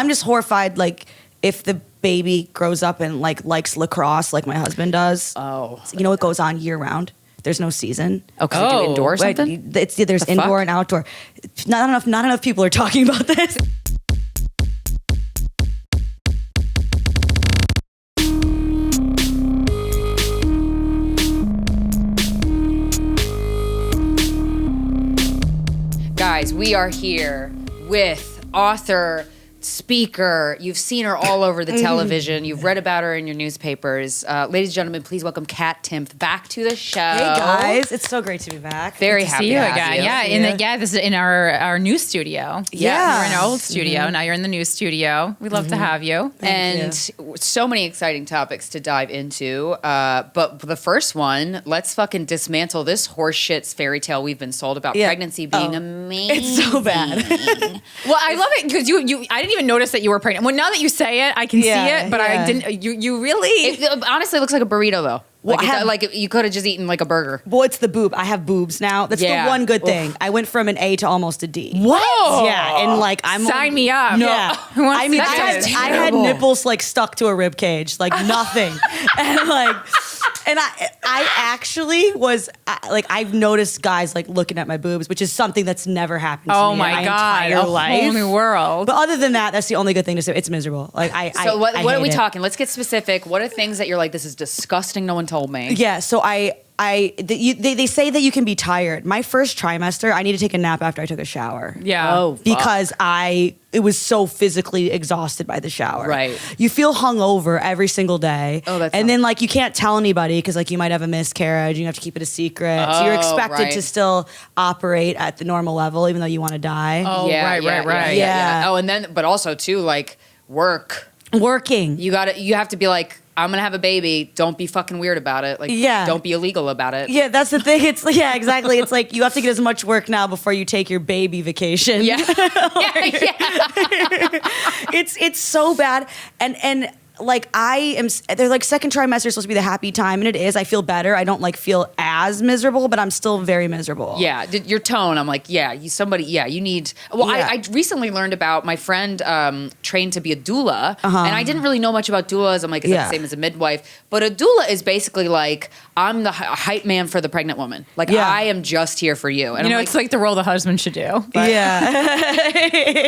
I'm just horrified, like, if the baby grows up and, like, likes lacrosse like my husband does. Oh. You know, it goes on year round. There's no season. Oh, because they do indoor or something? There's indoor and outdoor. Not enough people are talking about this. Guys, we are here with author, speaker. You've seen her all over the television. You've read about her in your newspapers. Ladies and gentlemen, please welcome KAT TIMPF back to the show. Hey guys, it's so great to be back. Very happy see you to have again. you. Yeah, this is in our new studio. Yeah. You were in our old studio. Now you're in the new studio. We'd love to have you. And so many exciting topics to dive into. But the first one, let's fucking dismantle this horseshit's fairy tale we've been sold about pregnancy being amazing. It's so bad. Well, I love it because I didn't even notice that you were pregnant. Well, now that you say it, I can see it, but I didn't. You really? It honestly looks like a burrito though. Well, Like you could have just eaten like a burger. Well, it's the boob. I have boobs now. That's the one good thing. I went from an A to almost a D. What? Yeah, and like Sign me up. No, Who wants I to mean, see I this? had nipples like stuck to a rib cage, like nothing, and like, and I actually was like, I've noticed guys like looking at my boobs, which is something that's never happened to me Oh in my my God, entire a life. whole new world. But other than that, that's the only good thing to say. It's miserable. Like So what are we hate it. talking? Let's get specific. What are things that you're like, this is disgusting, no one told me? Yeah, so they say that you can be tired. My first trimester, I need to take a nap after I took a shower. Yeah. Oh, fuck. Because it was so physically exhausted by the shower. Right. You feel hungover every single day. Oh, that's and then like you can't tell anybody because like you might have a miscarriage and you have to keep it a secret. So you're Oh, expected right. to still operate at the normal level even though you want to die. Oh, right. Yeah. Oh, and then, but also too, like work. Working. You have to be like, I'm gonna have a baby. Don't be fucking weird about it. Like, don't be illegal about it. Yeah, that's the thing. It's exactly. It's like you have to get as much work now before you take your baby vacation. Yeah. It's so bad. And like they're like second trimester is supposed to be the happy time, and it is. I feel better. I don't like feel as miserable, but I'm still very miserable. Yeah, your tone. I'm like, you need. Well, Yeah. I recently learned about my friend trained to be a doula, and I didn't really know much about doulas. I'm like, is that the same as a midwife? But a doula is basically like, I'm the hype man for the pregnant woman. Like, I am just here for you. And It's like the role the husband should do. Yeah.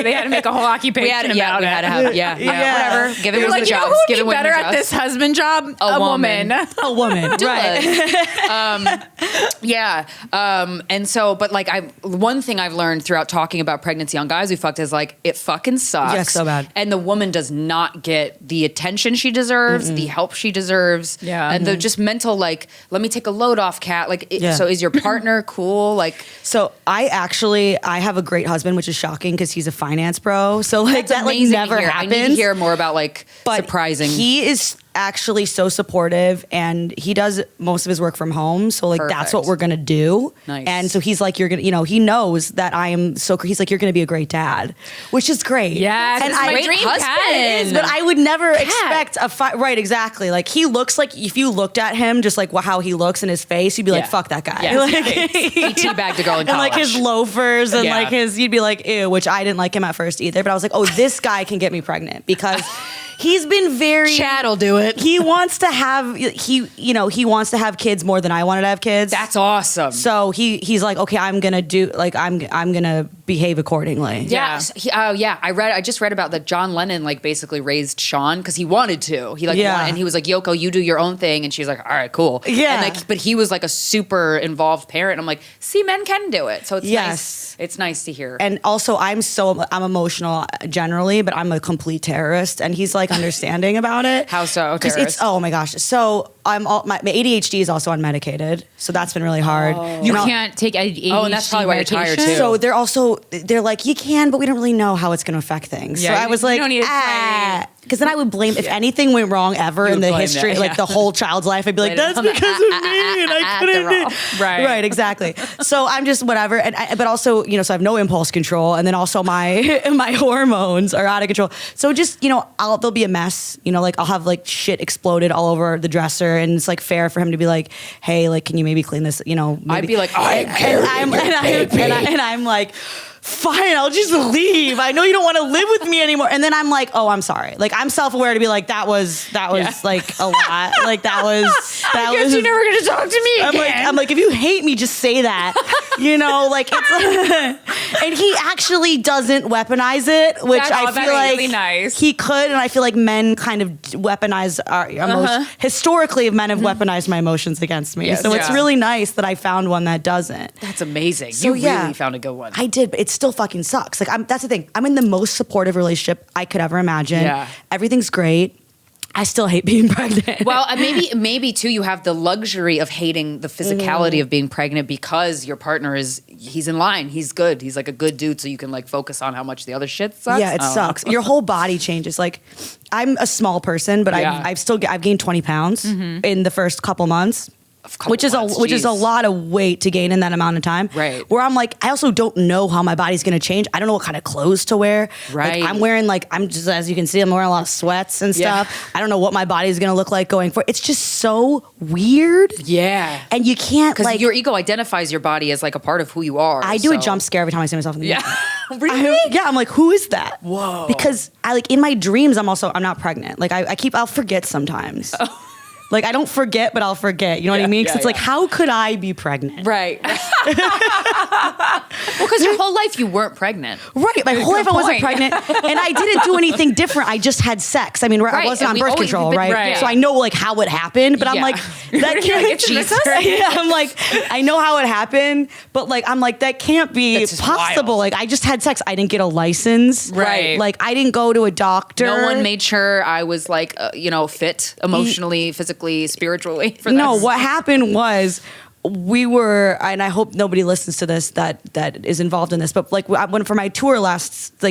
They had to make a whole occupation about we it. had to have, whatever. Give it You're with like, the you know jobs. who would Give be it with better the at jobs. this husband job? A woman. A woman. Right. And so, but like one thing I've learned throughout talking about pregnancy on guys we fucked is like, it fucking sucks. Yeah, so bad. And the woman does not get the attention she deserves, the help she deserves. Yeah. And the just mental, like, let me take a load off, Kat. Like, so is your partner cool? Like, So I have a great husband, which is shocking because he's a finance bro. So like that like amazing never to hear. happens. I need to hear more about like But surprising. He is actually so supportive, and he does most of his work from home. So like that's Perfect. what we're gonna do. Nice. And so he's like, you're gonna, he knows that I am so. He's like, you're gonna be a great dad, which is great. Yes, and this is my great dream husband. husband. It is, but I would never expect right, exactly. Like he looks like, if you looked at him, just like how he looks in his face, you'd be like, fuck that guy. Yeah. Like, He teabagged a girl in college. and like his loafers and Yeah. like you'd be like, ew, which I didn't like him at first either. But I was like, oh, this guy can get me pregnant because he's been very. Chad will do it. He wants to have he wants to have kids more than I wanted to have kids. That's awesome. So he's like, okay, I'm gonna behave accordingly. Yeah. I just read about that John Lennon like basically raised Sean because he wanted to. He wanted, and he was like, Yoko, you do your own thing, and she was like, all right, cool. Yeah. And like, but he was like a super involved parent. I'm like, see, men can do it. So it's nice. It's nice to hear. And also, I'm emotional generally, but I'm a complete terrorist, and he's like understanding about it. How so? 'Cause Terrorist? oh my gosh. So my ADHD is also unmedicated, so that's been really hard. You can't take ADHD Oh, and that's probably why you're tired, medication. too. So they're like, you can, but we don't really know how it's going to affect things. Yeah, so I was you like, don't need to try. because then I would blame if anything went wrong ever in would the blame history, that, like the whole child's life. I'd be like, that's because of me, and I couldn't. Right. Exactly. So I'm just whatever, but also, so I have no impulse control, and then also my hormones are out of control. So just there'll be a mess. Like I'll have like shit exploded all over the dresser, and it's like fair for him to be like, hey, like can you maybe clean this? Maybe. I'd be like, I am and I'm like, fine, I'll just leave. I know you don't want to live with me anymore. And then I'm like, oh, I'm sorry. Like, I'm self-aware to be like, that was like a lot. Like, I guess you're never going to talk to me again. I'm like, if you hate me, just say that. You know, like, it's, and he actually doesn't weaponize it, which I feel like really nice. He could. And I feel like men kind of weaponize our emotions. Historically, men have weaponized my emotions against me. So it's really nice that I found one that doesn't. That's amazing. So, you really found a good one. I did, but it still fucking sucks. Like, that's the thing. I'm in the most supportive relationship I could ever imagine. Yeah. Everything's great. I still hate being pregnant. Well, maybe too, you have the luxury of hating the physicality of being pregnant because your partner he's in line. He's good. He's like a good dude. So you can like focus on how much the other shit sucks. Yeah, it sucks. Your whole body changes. Like, I'm a small person, but I've gained 20 pounds in the first couple months. Which is a lot of weight to gain in that amount of time. Right. Where I'm like, I also don't know how my body's going to change. I don't know what kind of clothes to wear. Right. Like, I'm wearing I'm just, as you can see, I'm wearing a lot of sweats and stuff. Yeah. I don't know what my body's going to look like going forward. It's just so weird. Yeah. And you can't because your ego identifies your body as like a part of who you are. I do a jump scare every time I see myself in the mirror. Really? I'm like, who is that? Whoa. Because in my dreams, I'm not pregnant. Like I'll forget sometimes. Oh. Like, I don't forget, but I'll forget. You know what I mean? Because it's like, how could I be pregnant? Right. Well, because your whole life you weren't pregnant. Right. My whole life I wasn't pregnant. And I didn't do anything different. I just had sex. I mean, I wasn't on birth control, right? So I know, like, how it happened. But I'm like, that can't be Jesus. Yeah, I'm like, I know how it happened. But, like, I'm like, that can't be possible. Like, I just had sex. I didn't get a license. Right. Like, I didn't go to a doctor. No one made sure I was, like, fit emotionally, physically, spiritually for this. No, what happened was we were, and I hope nobody listens to this that is involved in this, but like when for my tour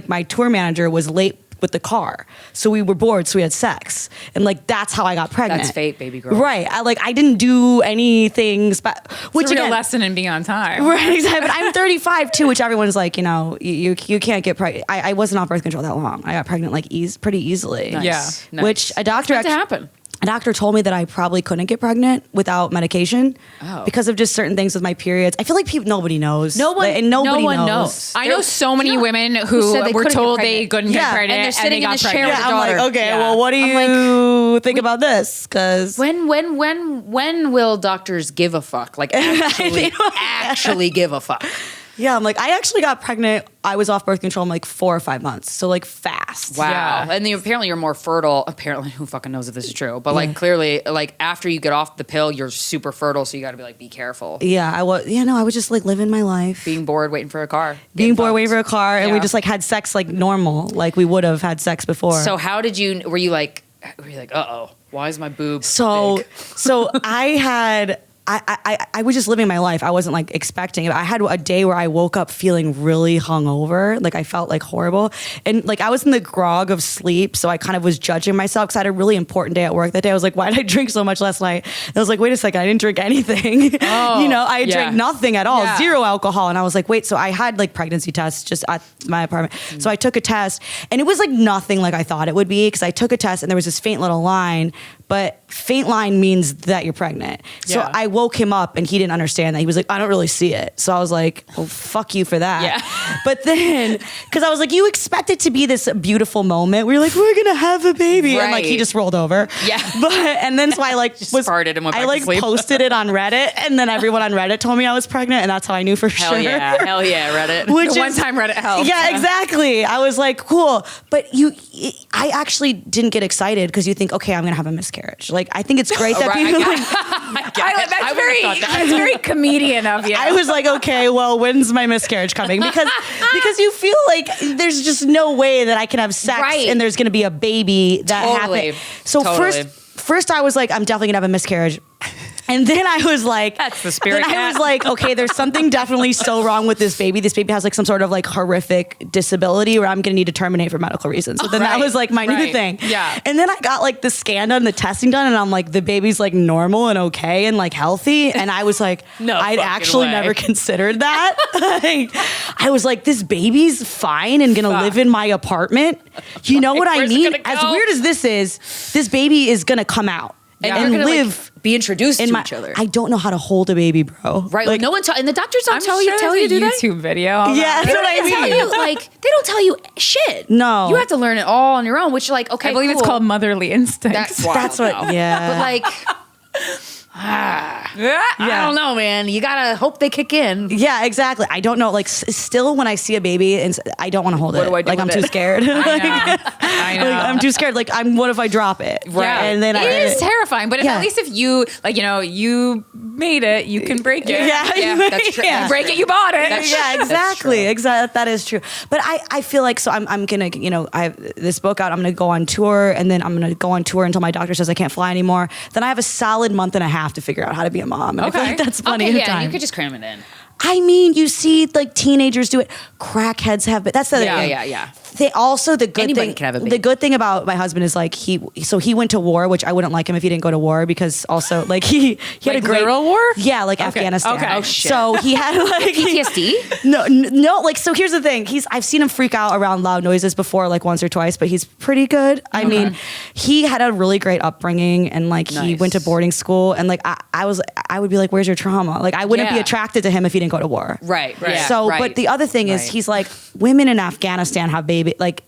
my tour manager was late with the car, so we were bored, so we had sex, and like that's how I got pregnant. That's fate, baby girl. Right. I didn't do anything which it's a real lesson in being on time. Right, exactly. But I'm 35 too, which everyone's like, you can't get pregnant. I wasn't on birth control that long. I got pregnant pretty easily. Nice. Yeah. Nice. Which a doctor actually happen. A doctor told me that I probably couldn't get pregnant without medication because of just certain things with my periods. I feel like nobody knows. Nobody knows. I know so many women who were told they couldn't get pregnant, and they're sitting in the chair with their I'm daughter. like, okay, well, what do you think about this? Because when will doctors give a fuck? Like actually give a fuck? Yeah, I'm like, I actually got pregnant. I was off birth control in like 4 or 5 months. So like fast. Wow. Yeah. And apparently you're more fertile. Apparently, who fucking knows if this is true? But like clearly, like after you get off the pill, you're super fertile. So you got to be like, be careful. Yeah, I was. Yeah, no, I was just like living my life. Being bored, waiting for a car. Waiting for a car. And we just like had sex like normal. Like we would have had sex before. So how did you, were you like, uh-oh, why is my boob big? So I was just living my life. I wasn't like expecting it. I had a day where I woke up feeling really hungover. Like I felt like horrible. And like I was in the grog of sleep. So I kind of was judging myself because I had a really important day at work that day. I was like, why did I drink so much last night? And I was like, wait a second, I didn't drink anything. I drank nothing at all, zero alcohol. And I was like, wait, so I had like pregnancy tests just at my apartment. So I took a test and it was like nothing like I thought it would be because I took a test and there was this faint little line. But faint line means that you're pregnant. So I woke him up and he didn't understand that. He was like, I don't really see it. So I was like, well, fuck you for that. Yeah. But then, because I was like, you expect it to be this beautiful moment. We were like, we're going to have a baby. Right. And like, he just rolled over. Yeah. And then so I like farted and went back to sleep. Posted it on Reddit. And then everyone on Reddit told me I was pregnant. And that's how I knew for sure. Hell yeah, Reddit. One-time Reddit helps. Yeah, exactly. I was like, cool. But I actually didn't get excited because you think, okay, I'm going to have a miscarriage. Like, I think it's great that people that's very comedian of you. I was like, okay, well, when's my miscarriage coming? Because you feel like there's just no way that I can have sex and there's going to be a baby that happened. So first I was like, I'm definitely going to have a miscarriage. And then I was like, that's the spirit. Then I was like, okay, there's something definitely so wrong with this baby. This baby has like some sort of like horrific disability where I'm going to need to terminate for medical reasons. So then that was like my new thing. Yeah. And then I got like the scan done, the testing done, and I'm like, the baby's like normal and okay and like healthy. And I was like, no, I'd actually never considered that. I was like, this baby's fine and going to live in my apartment. You know what I mean? As weird as this is, this baby is going to come out. And live be introduced to each other. I don't know how to hold a baby, bro. Right. Like, no one and the doctors don't tell you, do they? YouTube video. Yeah, that's what I mean. Tell you, like, they don't tell you shit. No. You have to learn it all on your own, which, like, okay, I believe it's called motherly instincts. That's what, yeah. But, like, I don't know, man. You gotta hope they kick in. Yeah, exactly. I don't know. Like, still, when I see a baby, and I don't want to hold it. What do I do like, with I'm it? too scared. I know. Like, I'm too scared. Like, what if I drop it? Right. And then it is terrifying, but Yeah. at least if you, like, you know, you made it, you can break it. Yeah, that's true. Yeah. You break it, you bought it. Yeah, exactly. Exactly. That is true. But I feel like, so I'm going to, you know, I have this book out. I'm going to go on tour, and then I'm going to go on tour until my doctor says I can't fly anymore. Then I have a solid month and a half to figure out how to be a mom. And I feel like that's plenty of time. You could just cram it in. I mean, you see like teenagers do it. Crackheads have, but that's the other thing. Yeah. They also, the good Anybody thing, can have a baby. the good thing about my husband is like he went to war, which I wouldn't like him if he didn't go to war, because also like he had Like a great literal war? Yeah, like Afghanistan. Okay. Oh, shit. So he had like PTSD? No, like, so here's the thing. I've seen him freak out around loud noises before, like once or twice, but he's pretty good. I mean, he had a really great upbringing, and like he Nice. went to boarding school, and like I would be like, where's your trauma? Like, I wouldn't be Yeah. attracted to him if he didn't go to war. Right. So, right. but the other thing is, Right. he's like, women in Afghanistan have baby, like,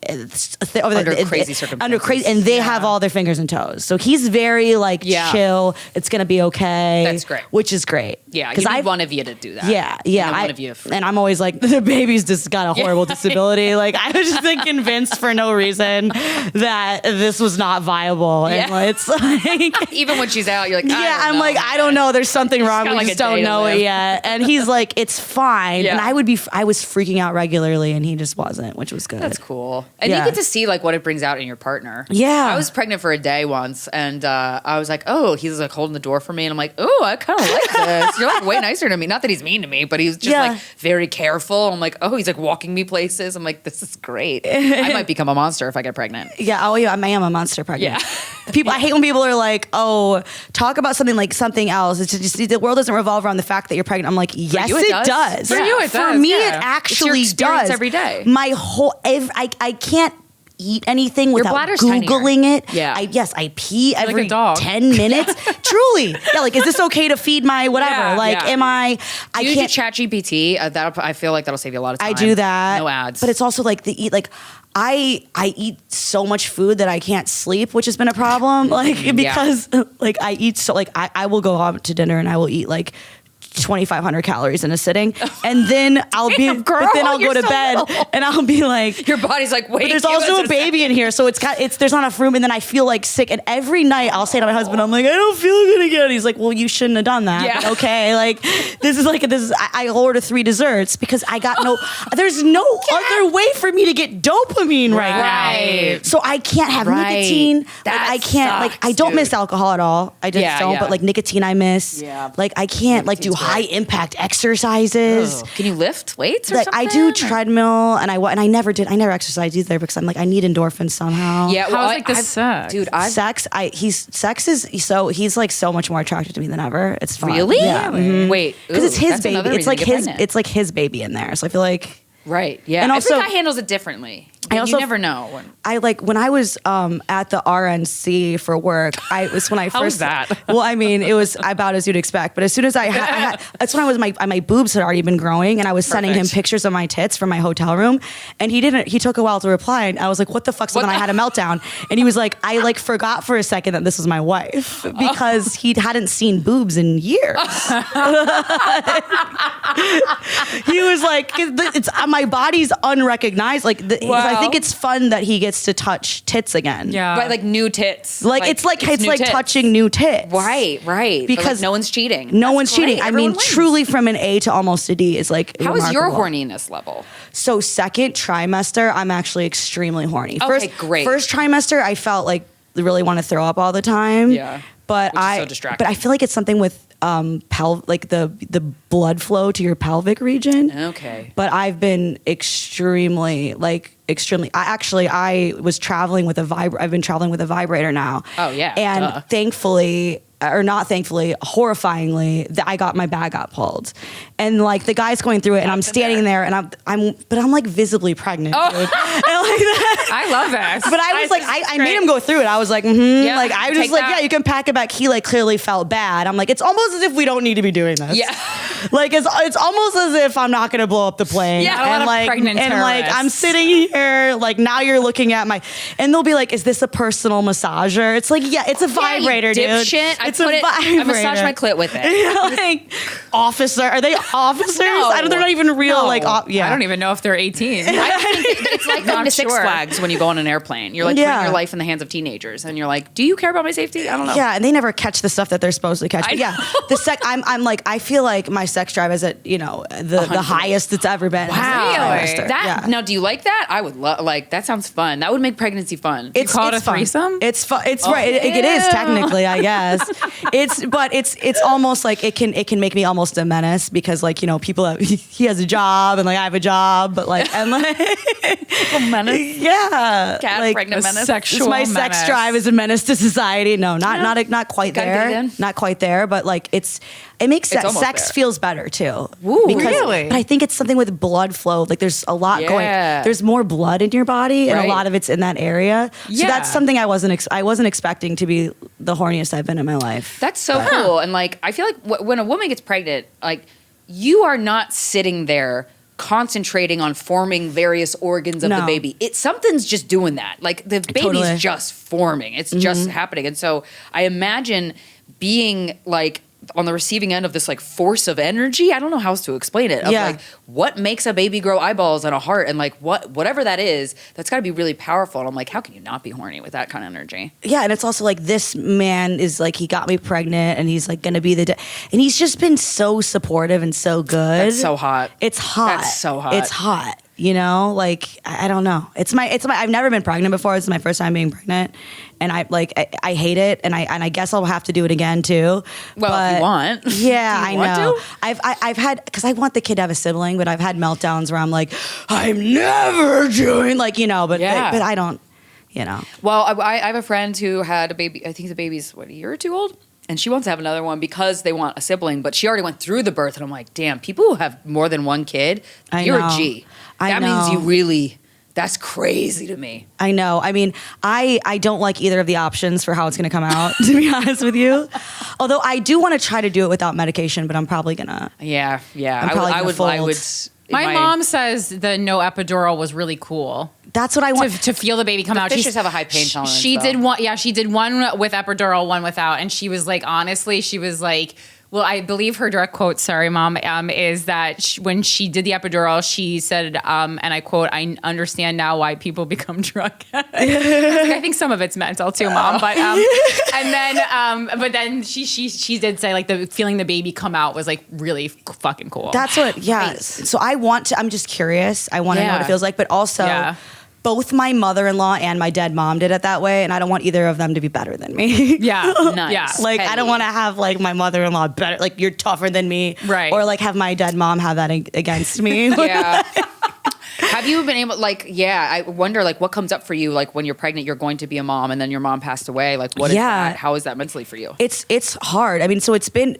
Under crazy circumstances. and they have all their fingers and toes. So he's very like chill. It's gonna be okay. That's great. Which is great. Yeah, because you need one of you to do that. Yeah. And one of you. And I'm always like, the baby's just got a horrible disability. Like, I was just been convinced for no reason that this was not viable. And Yeah. it's like, Even when she's out, you're like, I'm like, I don't know. There's something wrong. got We like just a day don't to know it live. yet. And he's like, it's fine. Yeah. And I was freaking out regularly, and he just wasn't, which was good. That's cool. And Yeah. you get to see like what it brings out in your partner. Yeah. I was pregnant for a day once, and I was like, oh, he's like holding the door for me, and I'm like, oh, I kind of like this. You're like way nicer to me. Not that he's mean to me, but he's just Yeah. like very careful. I'm like, oh, he's like walking me places. I'm like, this is great. I might become a monster if I get pregnant. Yeah. Oh, yeah. I am a monster pregnant. Yeah. People. I hate when people are like, "Oh, talk about something like something else." It's just the world doesn't revolve around the fact that you're pregnant. I'm like, yes, you, it it does. does. For you, it For does, me, yeah. it It's actually your experience does every day. My whole, I can't eat anything without bladder's Googling tinier. it. Yeah. I pee like every a dog. 10 minutes. Truly. Yeah, like, is this okay to feed my whatever? Yeah, like, yeah. am I Do you can't do ChatGPT? I feel like that'll save you a lot of time. I do that. No ads. But it's also like I eat so much food that I can't sleep, which has been a problem. Like, because like I eat so, like I will go out to dinner and I will eat like 2,500 calories in a sitting, and then I'll Damn, girl, but then I'll go you're to so bed little. and I'll be like, your body's like, wait. but there's give also us a baby in here, so there's not enough room, and then I feel like sick. And every night I'll say to my husband, I'm like, I don't feel good again. He's like, well, you shouldn't have done that. Yeah. But okay, like I order 3 desserts because I got there's no other way for me to get dopamine right now. Right. So I can't have nicotine. Like, That I can't sucks, like I don't dude. miss alcohol at all. I just Yeah, don't. yeah. But like nicotine, I miss. Yeah. Like I can't like do Nicotine's high great. impact exercises. Ugh. Can you lift weights or Like something? I do treadmill, and I never exercise either because I'm like I need endorphins somehow. Yeah, well, How's like the I've- sex? dude. He's like so much more attracted to me than ever. It's fun. Really? Yeah. Wait, Because it's his that's another baby. It's reason like to get his. pregnant. It's like his baby in there. So I feel like Right. Yeah. And also- every guy handles it differently. I also- you never know. when I was at the RNC for work, I was when I first. How was that? Well, I mean, it was about as you'd expect. But as soon as I had that's when I was my boobs had already been growing, and I was sending him Perfect. pictures of my tits from my hotel room, and he didn't. He took a while to reply, and I was like, "What the fuck?" So then I had a meltdown, and he was like, "I like forgot for a second that this was my wife because he hadn't seen boobs in years." He was like, "It's my body's unrecognized." Like, I think it's fun that he gets to touch tits again. Yeah. Right, like new tits. It's like new tits. touching new tits. Right. But, Because like, no one's cheating. No That's one's cheating. great. I mean, Everyone wins. truly from an A to almost a D is like How is your remarkable. horniness level? So second trimester, I'm actually extremely horny. Okay, great. First trimester, I felt like really want to throw up all the time. Yeah. But Which is so distracting. But I feel like it's something with like the blood flow to your pelvic region. Okay. But I've been extremely. I was traveling with I've been traveling with a vibrator now. Oh, yeah. And Duh. thankfully, or not thankfully, horrifyingly, I got my bag got pulled. And like the guy's going through it and I'm standing there and I'm like visibly pregnant. Oh. Dude. And like I love this. But I was like, I made him go through it. I was like, Yeah, like I was just like, yeah, you can pack it back. He like clearly felt bad. I'm like, it's almost as if we don't need to be doing this. Yeah. Like it's almost as if I'm not gonna blow up the plane. Yeah, a lot and of like pregnant and like I'm terrorists. sitting here, like now you're looking at my, and they'll be like, is this a personal massager? It's like, yeah, it's a vibrator, dude. Dipshit. It's I vibrator. massage my clit with it. Like, officer, are they officers? No. They're not even real. No. Like, yeah. I don't even know if they're 18. I think it's like going to Six sure. Flags when you go on an airplane. You're like Yeah. putting your life in the hands of teenagers, and you're like, do you care about my safety? I don't know. Yeah, and they never catch the stuff that they're supposed to catch. I But yeah, I'm like, I feel like my sex drive is at, you know, the highest it's ever been. Wow. Really? That now, do you like that? I would love. Like that sounds fun. That would make pregnancy fun. You call it a fun. threesome? It's fun. It's right. It is technically, I guess. It's almost like it can make me almost a menace because like, you know, people have, he has a job and like I have a job, but like and like menace. yeah, Cat like pregnant menace. Sexual my sex menace. drive is a menace to society. No, not quite Gotta get there. it in. Not quite there, but like it makes It's almost sex there. feels better too. Ooh, really? But I think it's something with blood flow. Like there's a lot going. Yeah. There's more blood in your body, and Right. a lot of it's in that area. So Yeah. that's something I wasn't expecting to be the horniest I've been in my life. That's so cool. And like, I feel like when a woman gets pregnant, like you are not sitting there concentrating on forming various organs of the No. baby. Something's just doing that. Like the baby's Totally. just forming. It's just happening. And so I imagine being like on the receiving end of this like force of energy. I don't know how else to explain it. Of Yeah. like what makes a baby grow eyeballs and a heart and like whatever that is, that's gotta be really powerful. And I'm like, how can you not be horny with that kind of energy? Yeah, and it's also like this man is like he got me pregnant, and he's like gonna be and he's just been so supportive and so good. That's so hot. It's hot. That's so hot. It's hot. You know, like I don't know. It's my. I've never been pregnant before. This is my first time being pregnant, and I hate it, and I guess I'll have to do it again too. Well, if you want. Yeah, Do I you want know. to? I've had, because I want the kid to have a sibling, but I've had meltdowns where I'm like, I'm never doing, like, you know, but I don't, you know. Well, I have a friend who had a baby. I think the baby's a year or two old, and she wants to have another one because they want a sibling. But she already went through the birth, and I'm like, damn, people who have more than one kid, you're know. a G. I That know. means you really. That's crazy to me. I know. I mean, I don't like either of the options for how it's going to come out, to be honest with you. Although I do want to try to do it without medication, but I'm probably going to. Yeah. I'm probably I gonna would. fold. My mom says the no epidural was really cool. That's what I want. To feel the baby come out. Fishers have a high pain tolerance, She though. did one. Yeah, she did one with epidural, one without, and she was like, honestly, she was like, well, I believe her direct quote, sorry, mom, is that when she did the epidural, she said, and I quote, I understand now why people become drug addicts. I think some of it's mental too, mom. But but then she did say like the feeling the baby come out was like really fucking cool. That's what, yeah. Nice. So I'm just curious. I want to know what it Yeah. feels like, but also Yeah. both my mother-in-law and my dead mom did it that way, and I don't want either of them to be better than me. yeah, Nice. yeah. Like, I Petty. don't want to have like my mother-in-law better, like you're tougher than me. Right. Or like have my dead mom have that against me. Yeah. Have you been able, like, yeah, I wonder, like, what comes up for you, like, when you're pregnant, you're going to be a mom, and then your mom passed away. Like, what is Yeah. that? How is that mentally for you? It's hard. I mean, so it's been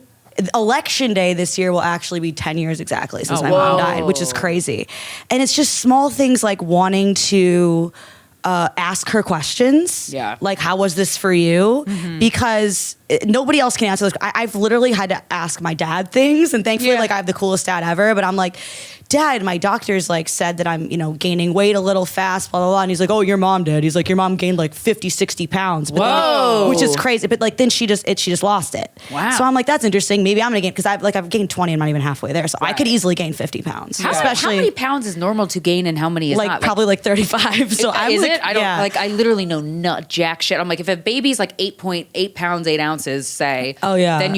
election day this year will actually be 10 years exactly since Oh, my wow. mom died, which is crazy. And it's just small things like wanting to ask her questions. Yeah. Like, how was this for you? Because nobody else can answer this. I've literally had to ask my dad things, and thankfully, Yeah. like, I have the coolest dad ever, but I'm like, Dad, my doctor's like said that I'm, you know, gaining weight a little fast, blah, blah, blah. And he's like, oh, your mom did. He's like, your mom gained like 50, 60 pounds. But then- Whoa. which is crazy. But like, then she just lost it. Wow. So I'm like, that's interesting. Maybe I'm going to gain, because I've gained 20 and I'm not even halfway there. So I could Right. easily gain 50 pounds. How Especially many pounds is normal to gain, and how many is like not? probably like 35. So I'm is like, it? I don't, yeah. like, I literally know nut jack shit. I'm like, if a baby's like 8.8 pounds, 8 ounces, say. Oh, yeah. Then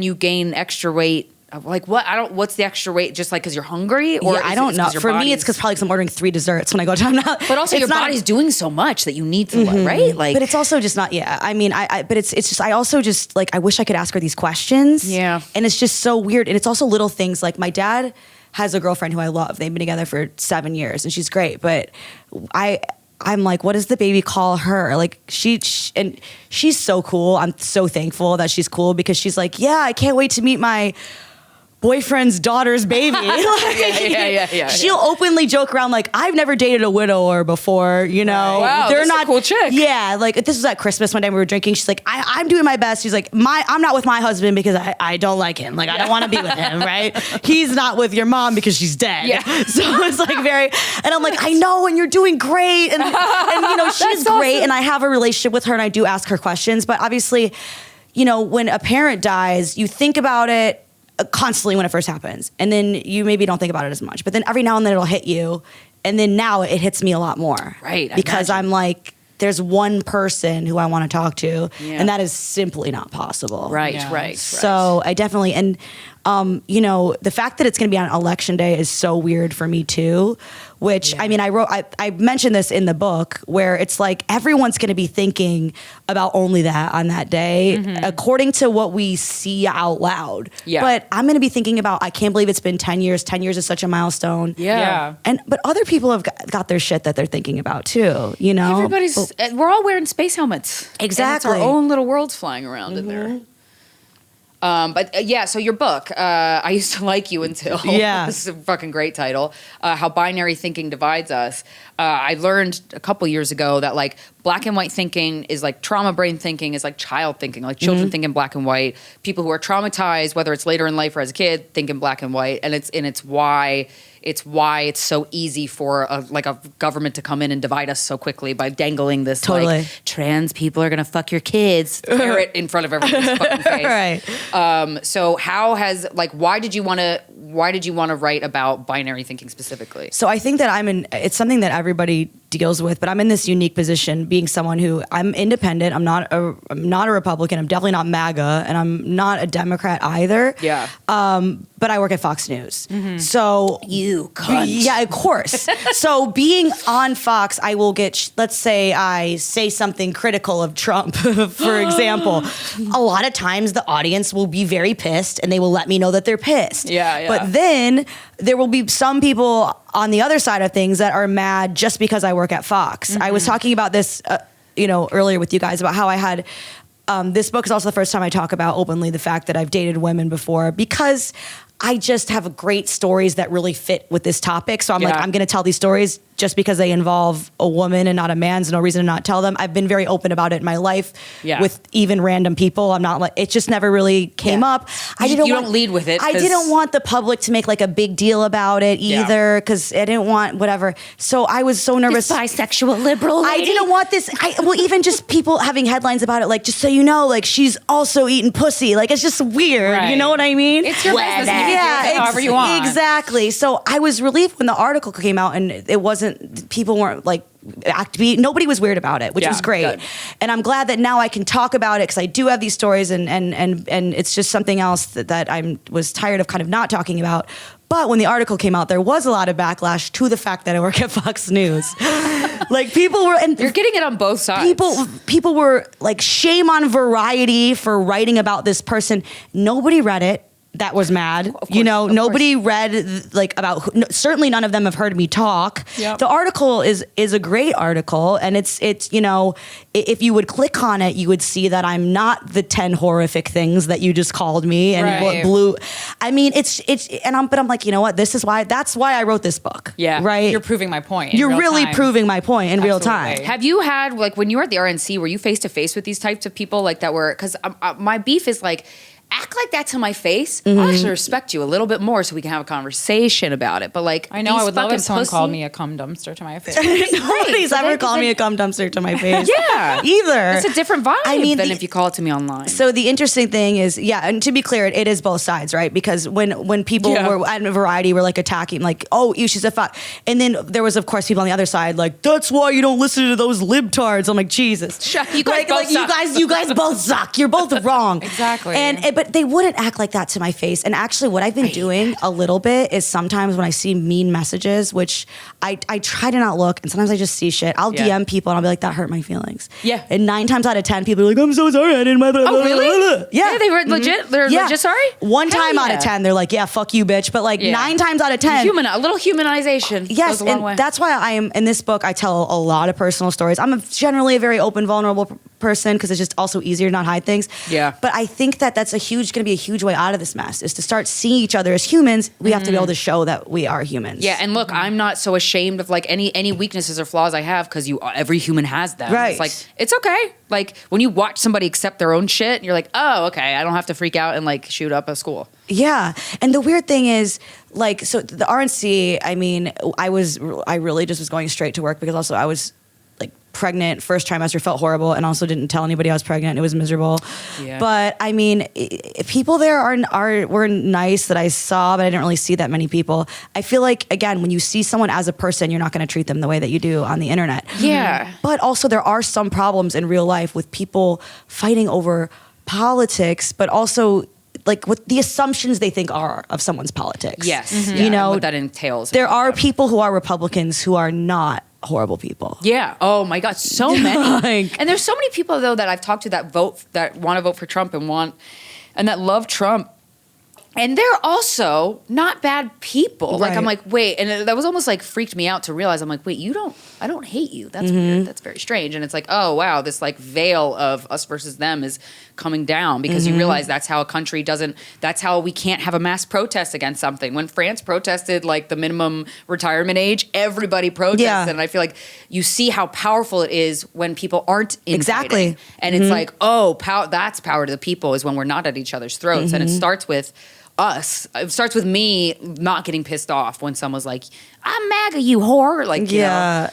you gain extra weight. Like what? What's the extra weight? Just like because you're hungry, or yeah, I don't know. For me, it's because because probably because I'm ordering 3 desserts when I go down. But also, It's your not- body's doing so much that you need to, right? Like, But it's also just not, yeah. I mean, but it's just, I also just, like, I wish I could ask her these questions. Yeah. And it's just so weird. And it's also little things, like my dad has a girlfriend who I love. They've been together for 7 years and she's great. But I'm like, what does the baby call her? Like and she's so cool. I'm so thankful that she's cool because she's like, yeah, I can't wait to meet my boyfriend's daughter's baby. Yeah. She'll openly joke around like, I've never dated a widower before, you know. Right. Wow, they're this not is a cool chick. Yeah, like this was at Christmas one day we were drinking. She's like, I'm doing my best. She's like, I'm not with my husband because I don't like him. Like I don't want to be with him, right? He's not with your mom because she's dead. Yeah. So it's like and I'm like, I know, and you're doing great, and you know she's great, awesome. And I have a relationship with her, and I do ask her questions. But obviously, you know, when a parent dies, you think about it constantly when it first happens, and then you maybe don't think about it as much, but then every now and then it'll hit you, and then now it hits me a lot more, right? Because I'm like, there's one person who I want to talk to, and that is simply not possible, right. So I definitely, and you know, the fact that it's going to be on election day is so weird for me too, which I mean, I mentioned this in the book where it's like everyone's going to be thinking about only that on that day, according to what we see out loud. Yeah. But I'm going to be thinking about, I can't believe it's been 10 years. 10 years is such a milestone. Yeah. But other people have got their shit that they're thinking about too, you know? We're all wearing space helmets. Exactly. And it's our own little worlds flying around in there. So your book, I Used to Like You Until. This is a fucking great title. How binary thinking divides us. I learned a couple years ago that like black and white thinking is like trauma brain thinking is like child thinking, like children think in black and white. People who are traumatized, whether it's later in life or as a kid, think in black and white. And it's why it's so easy for a government to come in and divide us so quickly by dangling this like trans people are gonna fuck your kids parrot in front of everyone's fucking face. Right. So how has why did you want to write about binary thinking specifically? So I think that it's something that everybody deals with, but I'm in this unique position being someone who I'm independent. I'm not a Republican. I'm definitely not MAGA, and I'm not a Democrat either. Yeah. But I work at Fox News. So you cunt. Yeah, of course. So being on Fox, I will get, let's say I say something critical of Trump, for example. A lot of times the audience will be very pissed and they will let me know that they're pissed. Yeah. But then there will be some people on the other side of things that are mad just because I work at Fox. I was talking about this, earlier with you guys about how I had, this book is also the first time I talk about openly the fact that I've dated women before, because I just have great stories that really fit with this topic. So I'm I'm going to tell these stories just because they involve a woman and not a man. There's no reason to not tell them. I've been very open about it in my life with even random people. I'm not it just never really came up. You don't lead with it. I didn't want the public to make a big deal about it either, because I didn't want whatever. So I was so nervous. This bisexual liberal lady. I didn't want this. Even just people having headlines about it, just so you know, she's also eating pussy. It's just weird. Right. You know what I mean? It's your business. However you want. Exactly. So I was relieved when the article came out and it wasn't, people weren't nobody was weird about it, which was great. Good. And I'm glad that now I can talk about it because I do have these stories and it's just something else that I was tired of kind of not talking about. But when the article came out, there was a lot of backlash to the fact that I work at Fox News. People were, and you're getting it on both sides. People were shame on Variety for writing about this person. Nobody read it. That was mad. Nobody read certainly none of them have heard me talk. Yep. The article is a great article, and it's if you would click on it, you would see that I'm not the 10 horrific things that you just called me and blue. I mean, but I'm like, you know what? That's why I wrote this book. Yeah. Right. You're proving my point. You're really proving my point in real time. Have you had when you were at the RNC, were you face to face with these types of people that were, because my beef is act like that to my face. I'll actually respect you a little bit more so we can have a conversation about it. But I know I would love if someone called me a cum dumpster to my face. Nobody's ever called me a cum dumpster to my face. Either. It's a different vibe than if you call it to me online. So the interesting thing is, and to be clear, it is both sides, right? Because when people were at Variety were attacking, oh, she's a fuck. And then there was, of course, people on the other side that's why you don't listen to those libtards. I'm like, Jesus. You guys both suck. You guys both suck. You're both wrong. Exactly. but they wouldn't act like that to my face. And actually what I've been doing a little bit is sometimes when I see mean messages, which I try to not look, and sometimes I just see shit, I'll DM people and I'll be like, that hurt my feelings. Yeah. And 9 times out of 10 people are like, I'm so sorry, I didn't. Oh, really? Yeah. They were legit? They're legit sorry? One time out of 10, they're like, yeah, fuck you, bitch. But like 9 times out of 10. A little humanization. Yes, goes a long and way. that's why I am, in this book, I tell a lot of personal stories. I'm generally a very open, vulnerable person because it's just also easier to not hide things. Yeah. But I think that that's going to be a huge way out of this mess, is to start seeing each other as humans. We have to be able to show that we are humans. Yeah, and look, I'm not so ashamed of like any weaknesses or flaws I have because every human has them. Right. It's like, it's okay. Like when you watch somebody accept their own shit, you're like, oh, okay, I don't have to freak out and like shoot up a school. Yeah. And the weird thing is, like, so the RNC, I mean, I really just was going straight to work because also I was like pregnant, first trimester, felt horrible, and also didn't tell anybody I was pregnant. It was miserable. Yeah. But I mean, people there were nice that I saw, but I didn't really see that many people. I feel like, again, when you see someone as a person, you're not going to treat them the way that you do on the internet. Yeah. But also there are some problems in real life with people fighting over politics, but also like what the assumptions they think are of someone's politics. Yes. Mm-hmm. You know, what that entails. There are people who are Republicans who are not horrible people. Yeah. Oh my God. So many. And there's so many people though that I've talked to that want to vote for Trump and that love Trump. And they're also not bad people. Right. Like, I'm like, wait. And that was almost like freaked me out to realize, I'm like, wait, I don't hate you. That's weird. That's very strange. And it's like, oh, wow, this like veil of us versus them is coming down because you realize that's how a country that's how we can't have a mass protest against something. When France protested like the minimum retirement age, everybody protested. Yeah. And I feel like you see how powerful it is when people aren't infighting. Exactly. And it's like, oh, that's power to the people is when we're not at each other's throats. And it starts with us. It starts with me not getting pissed off when someone's like, I'm MAGA, you whore. Like, you know.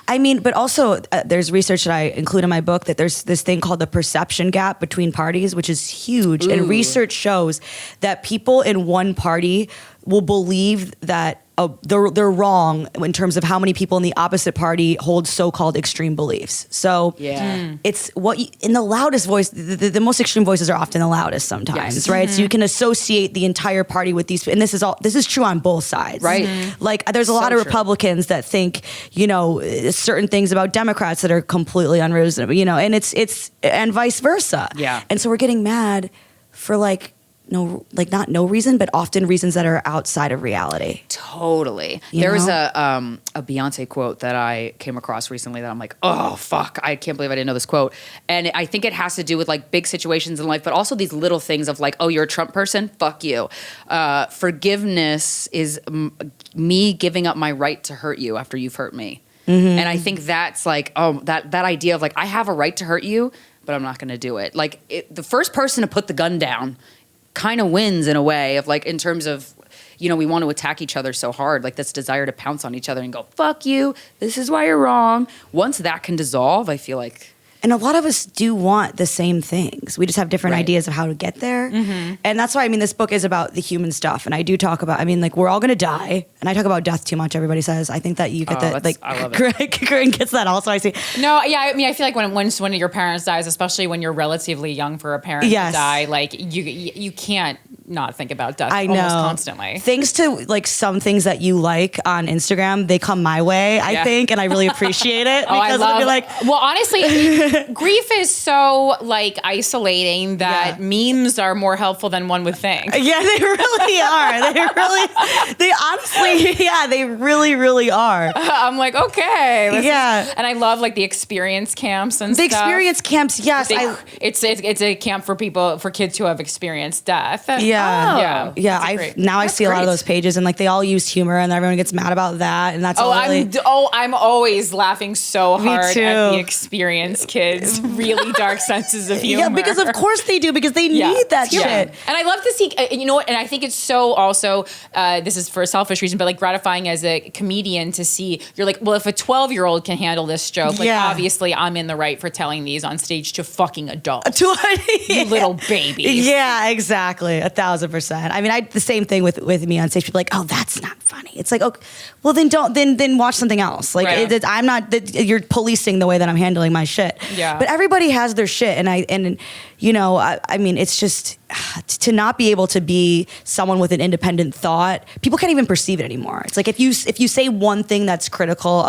I mean, but also there's research that I include in my book that there's this thing called the perception gap between parties, which is huge. Ooh. And research shows that people in one party will believe that they're wrong in terms of how many people in the opposite party hold so-called extreme beliefs. So it's in the loudest voice, the most extreme voices are often the loudest sometimes, right? So you can associate the entire party with these, and this is true on both sides. Right. Like there's a lot of Republicans that think, you know, certain things about Democrats that are completely unreasonable, you know, and it's and vice versa. Yeah. And so we're getting mad for no reason, but often reasons that are outside of reality. Totally. There was a Beyonce quote that I came across recently that I'm like, oh, fuck, I can't believe I didn't know this quote. And I think it has to do with like big situations in life, but also these little things of like, oh, you're a Trump person? Fuck you. Forgiveness is me giving up my right to hurt you after you've hurt me. Mm-hmm. And I think that's like, oh, that idea of like, I have a right to hurt you, but I'm not going to do it. Like the first person to put the gun down kind of wins in a way of like in terms of, you know, we want to attack each other so hard, like this desire to pounce on each other and go, fuck you, this is why you're wrong. Once that can dissolve, I feel like. And a lot of us do want the same things. We just have different ideas of how to get there. Mm-hmm. And that's why, I mean, this book is about the human stuff. And I do talk about, I mean, like, we're all going to die. And I talk about death too much, everybody says. I think that you get that, like, I love it. Corinne gets that also, I see. No, yeah, I mean, I feel like when one of your parents dies, especially when you're relatively young for a parent to die, like, you can't not think about death almost constantly. Thanks to, like, some things that you like on Instagram, they come my way, I think, and I really appreciate it. Because I love, well, honestly, grief is so like isolating that memes are more helpful than one would think. Yeah, they really are. They honestly, they really, really are. I'm like, okay. And I love like the experience camps and stuff. The experience camps, yes. It's a camp for kids who have experienced death. Yeah. I see a lot of those pages and like they all use humor and everyone gets mad about that. And that's I'm always laughing so hard at the experience kids. Really dark senses of humor. Yeah, because of course they do, because they need that shit. And I love to see, you know what, and I think it's so also, this is for a selfish reason, but like gratifying as a comedian to see, you're like, well, if a 12-year-old can handle this joke, like obviously I'm in the right for telling these on stage to fucking adults. You little babies. Yeah, exactly. 1,000%. I mean, the same thing with me on stage. People are like, oh, that's not funny. It's like, okay, well then watch something else. Like I'm not, you're policing the way that I'm handling my shit. Yeah. But everybody has their shit, and you know, I mean, it's just, to not be able to be someone with an independent thought, people can't even perceive it anymore. It's like if you say one thing that's critical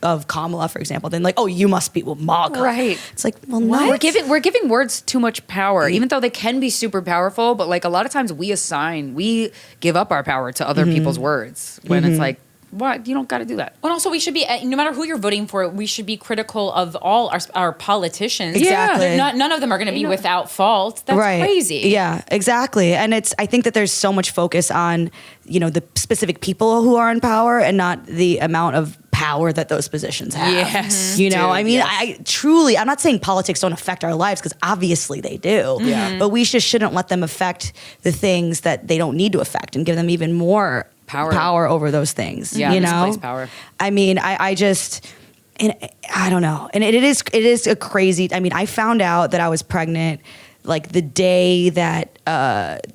of Kamala, for example, then like, oh, you must be MAGA. Right. It's like, well, no. We're giving words too much power, even though they can be super powerful. But like a lot of times we give up our power to other people's words when it's like, what? You don't got to do that. And also, we should be, no matter who you're voting for, we should be critical of all our politicians. Exactly. None of them are going to be without fault. That's crazy. Yeah, exactly. And I think that there's so much focus on, the specific people who are in power and not the amount of power that those positions have. Yes. I'm not saying politics don't affect our lives, because obviously they do. Yeah. But we just shouldn't let them affect the things that they don't need to affect and give them even more power over those things. Yeah, misplaced power. I mean, I don't know. And it is a crazy, I found out that I was pregnant like the day that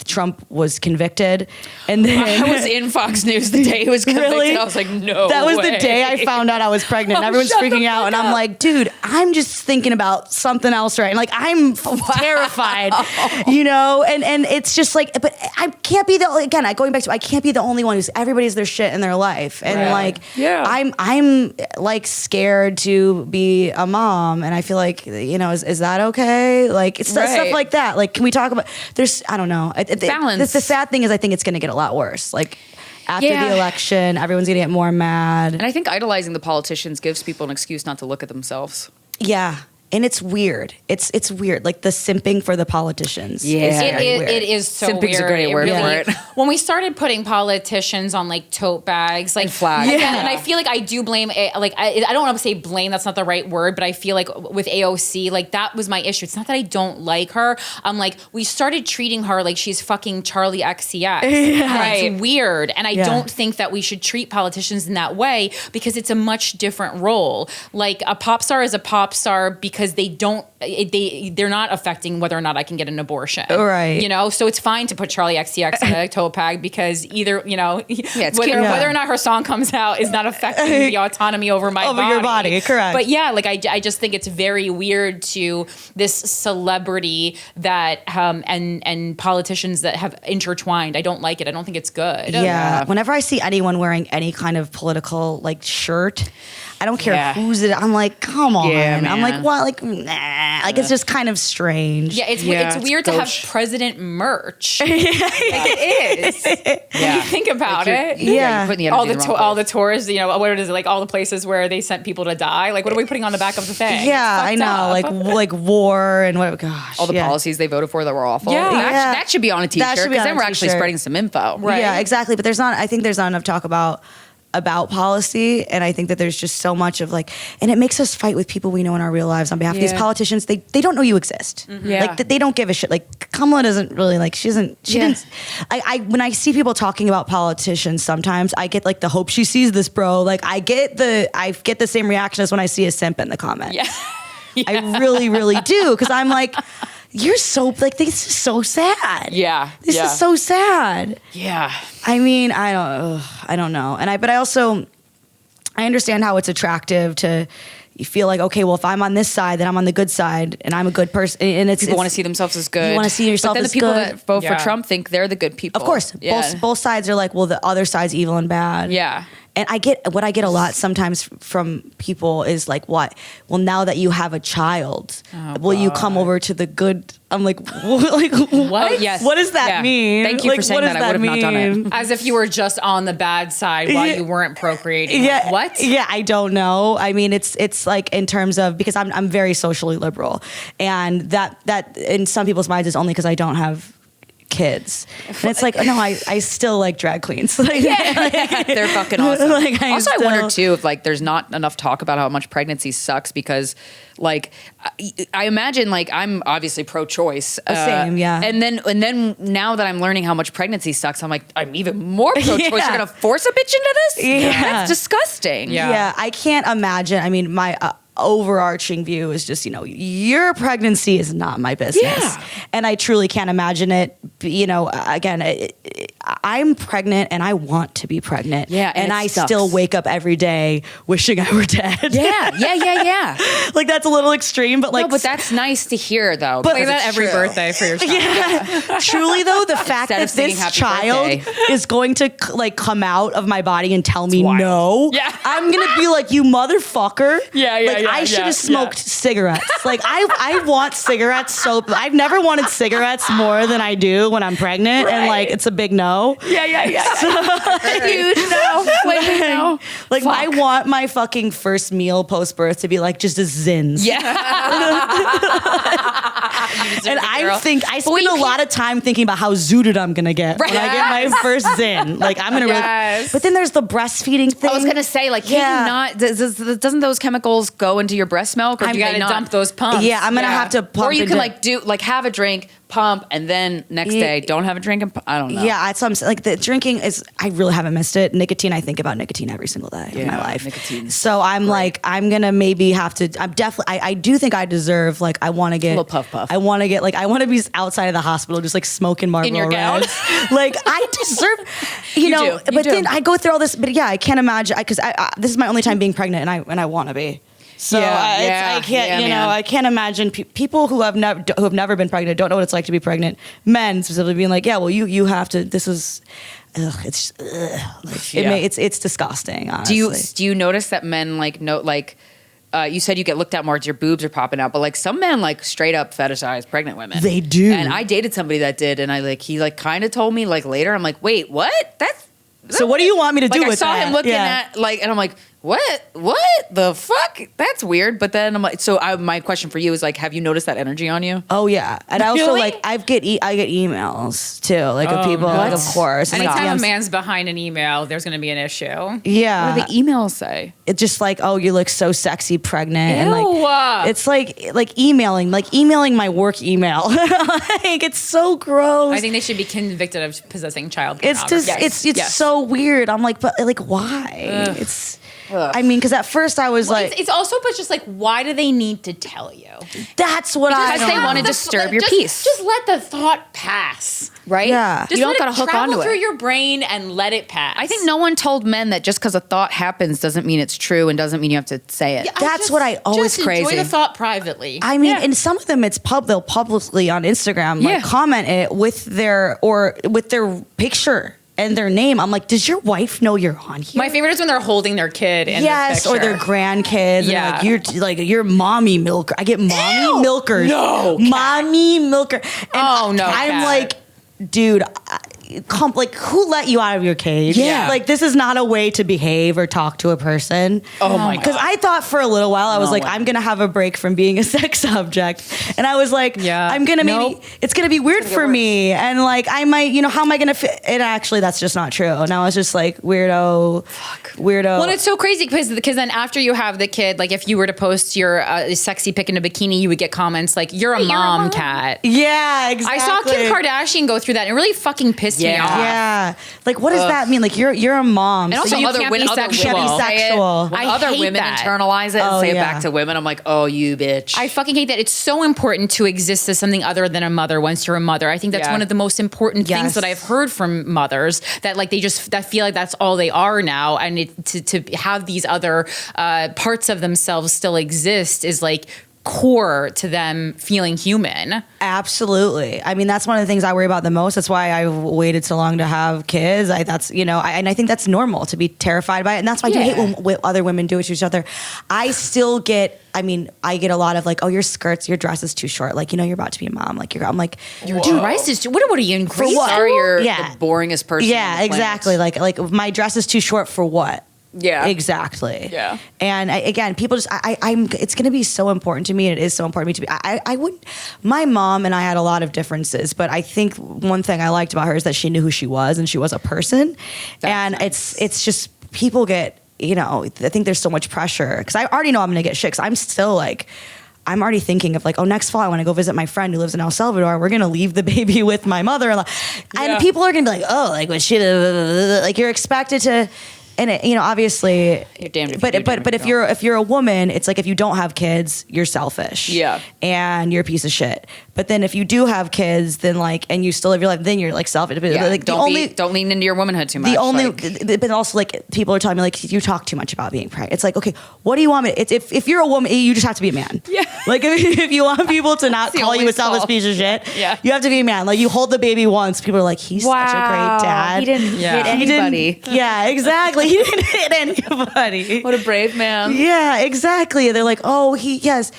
Trump was convicted, and then I was in Fox News the day he was convicted. Really? I was like, no. That was way. the day I found out I was pregnant. And everyone's freaking out, and I'm like, dude, I'm just thinking about something else, right? And like, I'm terrified, And it's just like, but I can't be going back to, I can't be the only one who's everybody's their shit in their life, and I'm like scared to be a mom, and I feel like is that okay? Like it's stuff like that. Like, can we talk about? I don't know. Balance. The sad thing is, I think it's going to get a lot worse. Like after the election, everyone's going to get more mad. And I think idolizing the politicians gives people an excuse not to look at themselves. Yeah. And it's weird. It's weird. Like the simping for the politicians. Yeah. It is so Simping's weird. a great word for it. When we started putting politicians on like tote bags, like and flags. Yeah. And I feel like I do blame it. Like I don't want to say blame, that's not the right word, but I feel like with AOC, like that was my issue. It's not that I don't like her. I'm like, we started treating her like she's fucking Charlie XCX. Yeah. It's weird. And I don't think that we should treat politicians in that way, because it's a much different role. Like a pop star is a pop star because they're not affecting whether or not I can get an abortion. Right. So it's fine to put Charlie XCX in a tote bag, because either, whether or not her song comes out is not affecting the autonomy over my body. Over your body, correct. But yeah, like I just think it's very weird to this celebrity that, and politicians that have intertwined. I don't like it. I don't think it's good. Yeah. Whenever I see anyone wearing any kind of political like shirt, I don't care who's it. I'm like, come on. Yeah, I'm like, what? Like, nah. Like, it's just kind of strange. Yeah, it's weird to have president merch. Like, it is. When you think about it. Yeah. All the tours, what is it? Like all the places where they sent people to die. Like, what are we putting on the back of the thing? Yeah, I know. Up. Like war and what? Gosh. All the policies they voted for that were awful. Yeah. That should be on a t-shirt, because then we're actually spreading some info. Right. Yeah, exactly. But I think there's not enough talk about policy, and I think that there's just so much of like, and it makes us fight with people we know in our real lives on behalf of these politicians. They don't know you exist. Mm-hmm. Yeah. Like they don't give a shit. Like Kamala doesn't really like, she didn't. When I see people talking about politicians, sometimes I get like the hope she sees this, bro. Like I get the same reaction as when I see a simp in the comment. Yeah. I really, really do, because I'm like, you're so, like, this is so sad. Yeah. This is so sad. Yeah. I mean, I don't know. But I understand how it's attractive to feel like, okay, well, if I'm on this side, then I'm on the good side, and I'm a good person. And people want to see themselves as good. You want to see yourself as good. But then the people that vote for Trump think they're the good people. Of course. Yeah. Both sides are like, well, the other side's evil and bad. Yeah. And what I get a lot sometimes from people is like, what? Well, now that you have a child, will you come over to the good? I'm like, what? Yes. What does that mean? Thank you for saying that. I would have not done it. As if you were just on the bad side while you weren't procreating. Yeah. Like, what? Yeah, I don't know. I mean, it's like in terms of, because I'm very socially liberal, and that in some people's minds is only because I don't have kids, and it's like, no, I still like drag queens. Like, they're fucking awesome. I wonder too if like there's not enough talk about how much pregnancy sucks, because like I imagine, like, I'm obviously pro-choice. Same, yeah. And then now that I'm learning how much pregnancy sucks, I'm like, I'm even more pro-choice. You're gonna force a bitch into this? Yeah, that's disgusting. Yeah, I can't imagine. I mean, my overarching view is just, your pregnancy is not my business. Yeah. And I truly can't imagine it. Again, I'm pregnant and I want to be pregnant. Yeah, and I sucks. still wake up every day wishing I were dead. Yeah. Like that's a little extreme, but like, No, but that's nice to hear, though. But- Play because that it's every true. birthday for your child. yeah. Truly though, the fact Instead that of singing this happy child birthday. is going to like come out of my body and tell me wild. no, Yeah. I'm gonna be like, you motherfucker. Yeah, Like I should have smoked cigarettes. Like I want cigarettes so I've never wanted cigarettes more than I do when I'm pregnant, and like it's a big no. Yeah. Huge no. Flaming no. Like I want my fucking first meal post birth to be like just a Zins. Yeah. And I spend you a lot of time thinking about how zooted I'm gonna get when I get my first Zin. Like I'm gonna Yes. really. But then there's the breastfeeding thing. I was gonna say, like, Yeah. can you not? Doesn't those chemicals go into your breast milk, or do You they gotta not? dump those pumps. Yeah, I'm gonna have to pump. Or you into- can have a drink, pump, and then next day don't have a drink and I don't know. Yeah, that's what I'm saying. Like the drinking is, I really haven't missed it. Nicotine, I think about nicotine every single day of my life. nicotine. So I'm like, I'm gonna maybe have to. I'm definitely. I do think I deserve. Like, I want to get A little puff. I want to get like. I want to be outside of the hospital, just like smoking Marlboro your gown? Reds. Like I deserve. You know. do. You But do. then I go through all this. But yeah, I can't imagine because this is my only time being pregnant, and I want to be. So I can't, man. I can't imagine people who have never been pregnant, don't know what it's like to be pregnant. Men specifically being like, yeah, well, you have to. This is, it's, it's disgusting. Honestly. Do you notice that men you said you get looked at more as your boobs are popping out, but like some men like straight up fetishize pregnant women. They do. And I dated somebody that did, and he kind of told me like later. I'm like, wait, what? So what do you want me to do Like I with saw that? him looking Yeah. at and I'm like, what the fuck? That's weird. But then I'm like, my question for you is like, have you noticed that energy on you? Oh yeah, and I also Really? like I get emails too, like of people, like of course. and, like, Anytime a DMs. man's behind an email, there's going to be an issue. Yeah, What do the emails say? it's just like, oh, you look so sexy pregnant, and Ew. like it's like emailing my work email. Like it's so gross. I think they should be convicted of possessing child It's pornography. just it's so weird. I'm like, but like why? It's I mean, because at first I was like, It's also, but just like, why do they need to tell you? that's what I Because they don't want to know. disturb your just, peace. Just let the thought pass, right? Yeah. Just You don't let gotta it hook travel onto it. through your brain and let it pass. I think no one told men that just because a thought happens doesn't mean it's true and doesn't mean you have to say it. That's what I always just crazy. Enjoy the thought privately. I mean, and some of them they'll publicly on Instagram Yeah. like comment it with their picture and their name. I'm like, does your wife know you're on here? My favorite is when they're holding their kid in Yes, the or picture. their grandkids. Yeah. And you're mommy milker. I get mommy milkers. No, mommy milker. And Oh, no, I'm Kat. like, dude. Like who let you out of your cage? Yeah. Like this is not a way to behave or talk to a person. Oh my Because I thought for a little while I was like, I'm gonna have a break from being a sex object, and I was like, Yeah. I'm gonna maybe it's gonna be weird for me, and like I might, how am I gonna fit? And actually, that's just not true. And I was just like weirdo. Well, it's so crazy because then after you have the kid, like if you were to post your sexy pic in a bikini, you would get comments like, "You're a mom, Kat." Yeah, exactly. I saw Kim Kardashian go through that, and it really fucking pissed me off. Yeah, like what does that mean? Like you're a mom, And also So you other can't women, be other sexual. women say it. Sexual. When I other hate women that. internalize it and Oh, say it yeah. back to women, I'm like, oh, you bitch. I fucking hate that. It's so important to exist as something other than a mother once you're a mother. I think that's Yeah. one of the most important things Yes. that I've heard from mothers, that like that feel like that's all they are now, and to have these other parts of themselves still exist is like core to them feeling human. Absolutely. I mean, that's one of the things I worry about the most. That's why I waited so long to have kids. And I think that's normal to be terrified by it. And that's why I do hate when other women do it to each other. I still get, I get a lot of like, oh, your dress is too short. Like, you're about to be a mom. Like, I'm like, Your dress is what are you in grade what? school? Sorry, you're Yeah. the boringest person. yeah, on the planet. exactly. Like my dress is too short for what? Yeah. Exactly. Yeah. And again, people just, it's going to be so important to me. And it is so important to me to be, I wouldn't, my mom and I had a lot of differences, but I think one thing I liked about her is that she knew who she was and she was a person. And it's just, people get, I think there's so much pressure because I already know I'm going to get shit. 'Cause I'm still like, I'm already thinking of like, oh, next fall I want to go visit my friend who lives in El Salvador. We're gonna leave the baby with my mother, and people are gonna be like, oh, like what shit? Like you're expected to, and obviously, You're damned if you but do, damned but if if you you're a woman, it's like if you don't have kids, you're selfish, Yeah. and you're a piece of shit. But then if you do have kids, then like, and you still live your life, then you're like self-independent. Yeah, Like don't lean into your womanhood too much. But also like people are telling me like you talk too much about being pregnant. It's like, okay, what do you want me? It's if you're a woman, you just have to be a man. Yeah. Like if you want people to not call you a selfish piece of shit, you have to be a man. Like you hold the baby once, people are like, he's such a great dad. He didn't hit anybody. Yeah, exactly. He didn't hit anybody. What a brave man. Yeah, exactly. They're like, oh, he's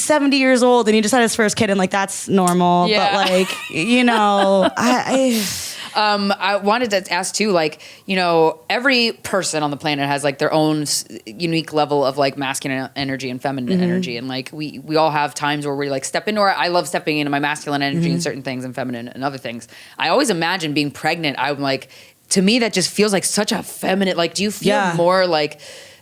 70 years old and he just had his first kid, and like that's normal. Yeah. But like, you know, I wanted to ask too, like, you know, every person on the planet has like their own unique level of like masculine energy and feminine energy, and like we all have times where we like step into I love stepping into my masculine energy in certain things and feminine and other things. I always imagine being pregnant. I'm like, to me that just feels like such a feminine. Like, do you feel more like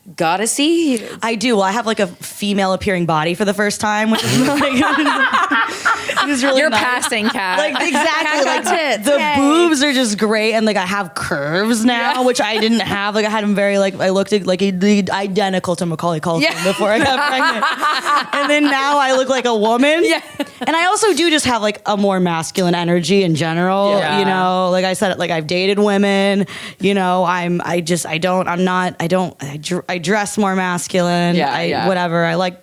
goddessy? I do. Well, I have like a female appearing body for the first time, which is like, which is really You're nice. passing, Kat. Like exactly, like tits. the Yay. boobs are just great, and like I have curves now, which I didn't have. Like I had them very like I looked like identical to Macaulay Culkin before I got pregnant, and then now I look like a woman. Yeah, and I also do just have like a more masculine energy in general. Yeah. You know, like I said, like I've dated women. You know, I dress more masculine. Whatever. I like,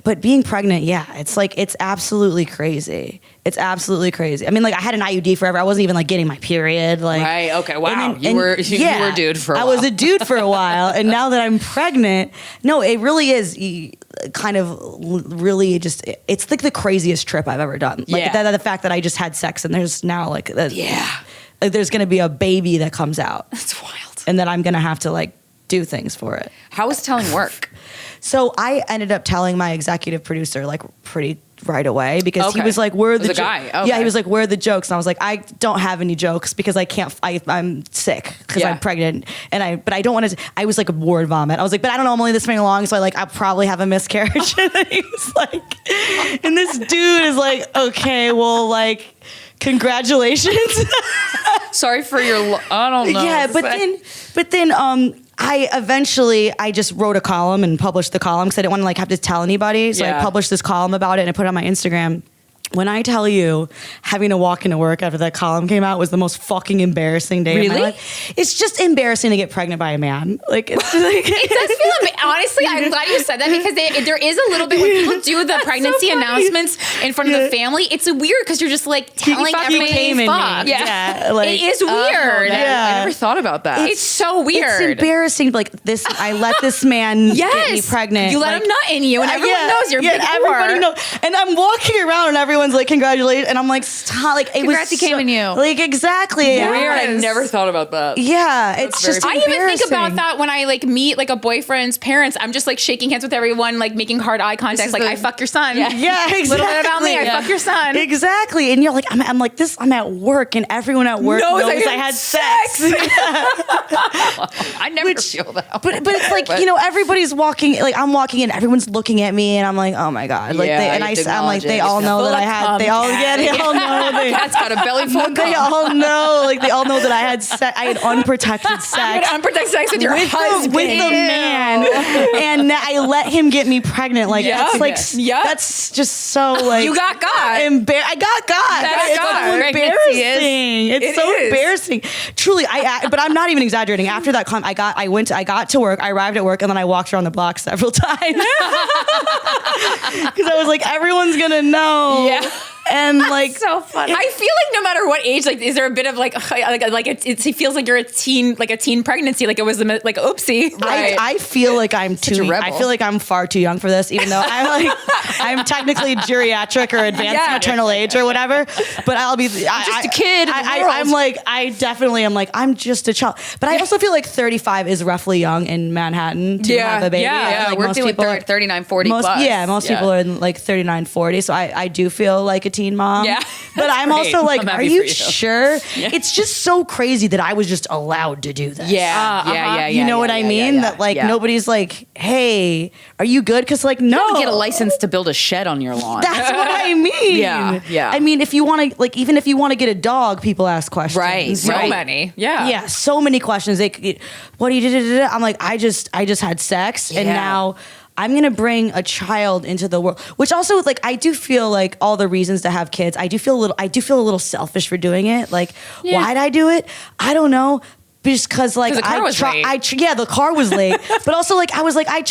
but being pregnant, it's like, it's absolutely crazy. It's absolutely crazy. I mean, like I had an IUD forever. I wasn't even like getting my period. Like, right. Okay. Wow. You were a dude for a while. I was a dude for a while. And now that I'm pregnant, no, it really is kind of really just, it's like the craziest trip I've ever done. Like the fact that I just had sex and there's now like, like there's going to be a baby that comes out. That's wild. And then I'm going to have to like do things for it. How was telling work? So I ended up telling my executive producer like pretty right away because he was like, "Where are the guy?" Okay. Yeah, he was like, "Where are the jokes?" And I was like, "I don't have any jokes because I can't. I'm sick because I'm pregnant, but I don't want to." I was like a word vomit. I was like, "But I don't know. I'm only this many along, so I'll probably have a miscarriage." And then he was like, and this dude is like, "Okay, well, like." Congratulations. Sorry for your. I don't know. Yeah, but then I just wrote a column and published the column because I didn't want to like have to tell anybody. So I published this column about it and I put it on my Instagram. When I tell you, having to walk into work after that column came out was the most fucking embarrassing day of my life. It's just embarrassing to get pregnant by a man. Like, it's just like it does feel honestly, I'm glad you said that because there is a little bit when people do the pregnancy announcements in front of the family. It's weird because you're just like telling everybody fuck. Yeah, like, it is weird. I never thought about that. It's so weird. It's embarrassing. Like this, I let this man get me pregnant. You let him nut in you, and everyone knows you're big everybody knows. And I'm walking around, and everyone's like, "Congratulations!" And I'm like, "Stop!" Like, congrats, he came in you. Like, exactly. Weird. I never thought about that. Yeah, it's just. I even think about that when I like meet like a boyfriend's parents. I'm just like shaking hands with everyone, like making hard eye contact. Like, I fuck your son. Yeah, exactly. A little bit about me. I fuck your son. Exactly. And you're like, I'm like this. I'm at work, and everyone at work knows I had sex. I never feel that. But it's like everybody's walking. Like I'm walking in, everyone's looking at me, and I'm like, oh my god. Like I'm like they all know that I had. They all know. Cat's got a belly full of cum. They all know. Like they all know that I had unprotected sex. You had unprotected sex with your husband. With a man, and I let him get me pregnant. Like that's like that's just so like you got God. I got God. That's God. So embarrassing. It's so embarrassing. Truly, but I'm not even exaggerating. After that, I got to work. I arrived at work, and then I walked around the block several times because I was like, everyone's gonna know. Yeah. And like so funny. I feel like no matter what age, like, is there a bit of like it feels like you're a teen pregnancy, like it was like oopsie. Right. I feel like I'm too. I feel like I'm far too young for this, even though I'm technically geriatric or advanced maternal age or whatever. But I'll be just a kid. I'm like I definitely am like I'm just a child. But I also feel like 35 is roughly young in Manhattan to have a baby. Yeah, like we're doing 39, 40 plus. Yeah, most people are in like 39, 40. So I do feel like a teen mom. Yeah. But I'm also like, are you sure? Yeah. It's just so crazy that I was just allowed to do this. Yeah. You know what I mean? That like nobody's like, hey, are you good? Because like, no. You don't get a license to build a shed on your lawn. That's what I mean. Yeah. I mean, if you want to, like, even if you want to get a dog, people ask questions. Right. So many. Yeah. Yeah. So many questions. What do you do? I'm like, I just had sex and now I'm going to bring a child into the world, which also like, I do feel like all the reasons to have kids, I do feel a little selfish for doing it. Like, why'd I do it? I don't know. Just because like the car was late. Yeah, the car was late, but also like I was like I've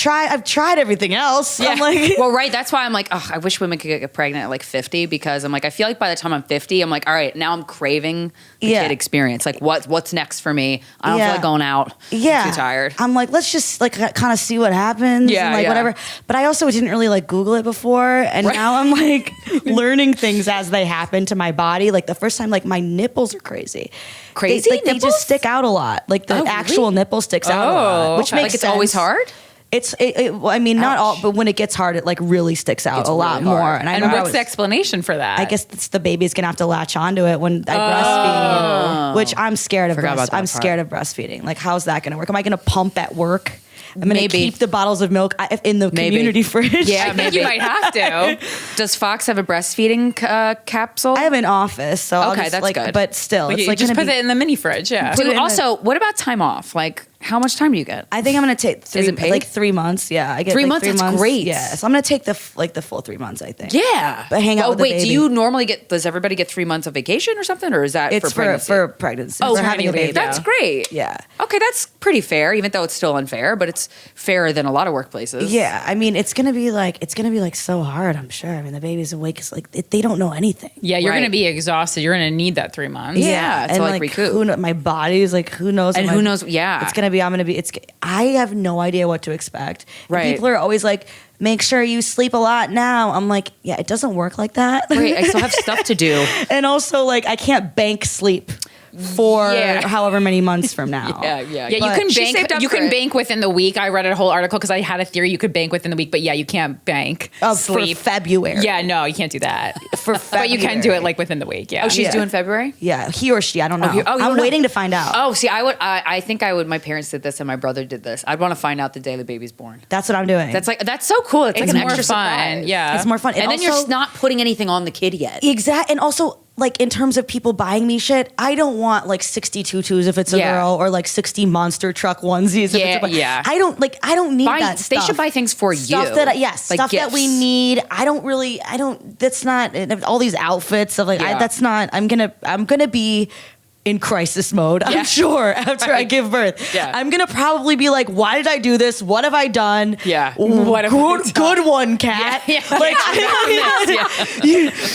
tried everything else. Yeah. I'm like, well, right. That's why I'm like, I wish women could get pregnant at like 50 because I'm like, I feel like by the time I'm 50, I'm like, all right, now I'm craving the kid experience. Like, what's next for me? I don't feel like going out. Yeah, I'm too tired. I'm like, let's just like kind of see what happens. Yeah, and like whatever. But I also didn't really like Google it before, and now I'm like learning things as they happen to my body. Like the first time, like my nipples are crazy. Crazy? They just stick out a lot. Like the actual nipple sticks out a lot, which makes like it's sense. always hard. Well, I mean, not all, but when it gets hard, it like really sticks out a lot really hard. more. And what's the explanation for that? I guess it's the baby's gonna have to latch onto it when I breastfeed, which I'm scared of. I'm scared of breastfeeding. Like, how's that gonna work? Am I gonna pump at work? I'm gonna keep the bottles of milk in the community fridge. Yeah, I think you might have to. Does Fox have a breastfeeding capsule? I have an office, so I'll just, that's like, good. But still, it's You like just put it in the mini fridge. Yeah. Dude, also, what about time off? Like, how much time do you get? I think I'm gonna take Is it paid? like 3 months. Yeah, I get 3 like months. 3 That's months. great. Yeah, so I'm gonna take the full 3 months. I think. Yeah, but hang out with the wait, baby. do you normally get? Does everybody get 3 months of vacation or something, or is that It's for pregnancy? for pregnancy. Oh, for having a baby. That's great. Yeah. Okay, that's pretty fair, even though it's still unfair, but it's fairer than a lot of workplaces. Yeah, I mean, it's gonna be like so hard. I'm sure. I mean, the baby's awake. It's like they don't know anything. Yeah, you're Right. going to be exhausted. You're going to need that 3 months. Yeah, to, and like, recoup. my body's like, who knows? And who knows? Yeah. It's gonna be. I have no idea what to expect. And Right. people are always like, make sure you sleep a lot now. I'm like, yeah, it doesn't work like that. Great, I still have stuff to do. And also, like, I can't bank sleep for however many months from now. Yeah. Yeah, you But can she bank. saved up You for can it. bank within the week. I read a whole article because I had a theory you could bank within the week, but yeah, you can't bank sleep. For February. Yeah, no, you can't do that. For But you can do February. it like within the week. Yeah. Oh, she's doing February? Yeah, he or she. I don't know. you I'm don't know. waiting to find out. Oh, see, I think I would. My parents did this, and my brother did this. I'd want to find out the day the baby's born. That's what I'm doing. That's so cool. It's like It's an more extra fun. surprise. Yeah. It's more fun. And then you're not putting anything on the kid yet. Exact. And also, like, in terms of people buying me shit, I don't want like 60 tutus if it's a girl, or like 60 monster truck onesies. If it's a boy. Yeah. I don't need that stuff. They should buy things for stuff you. that Like stuff that we gifts. need. That's not all these outfits of like. Yeah. That's not. I'm gonna be in crisis mode, I'm sure, after I give birth. Yeah. I'm gonna probably be like, why did I do this? What have I done? Yeah. What have I done? Good one, Kat. Yeah. Like,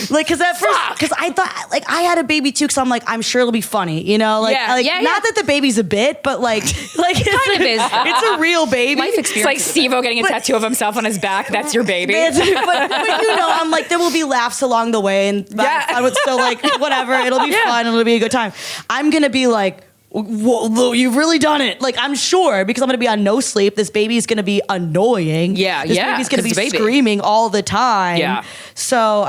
like, because at first, because I thought, like, I had a baby too, because I'm like, I'm sure it'll be funny, you know? Like, Yeah. like Yeah, not that the baby's a bit, but like Kind of is. it's a real baby. Life It's like Steve-O getting a tattoo of himself on his back. That's your baby. but you know, I'm like, there will be laughs along the way, and I would still like, whatever, it'll be fun, it'll be a good time. I'm gonna be like, whoa, you've really done it. Like, I'm sure, because I'm gonna be on no sleep. This baby's gonna be annoying. Yeah, this yeah, baby's gonna 'cause be it's a baby. screaming all the time. Yeah. So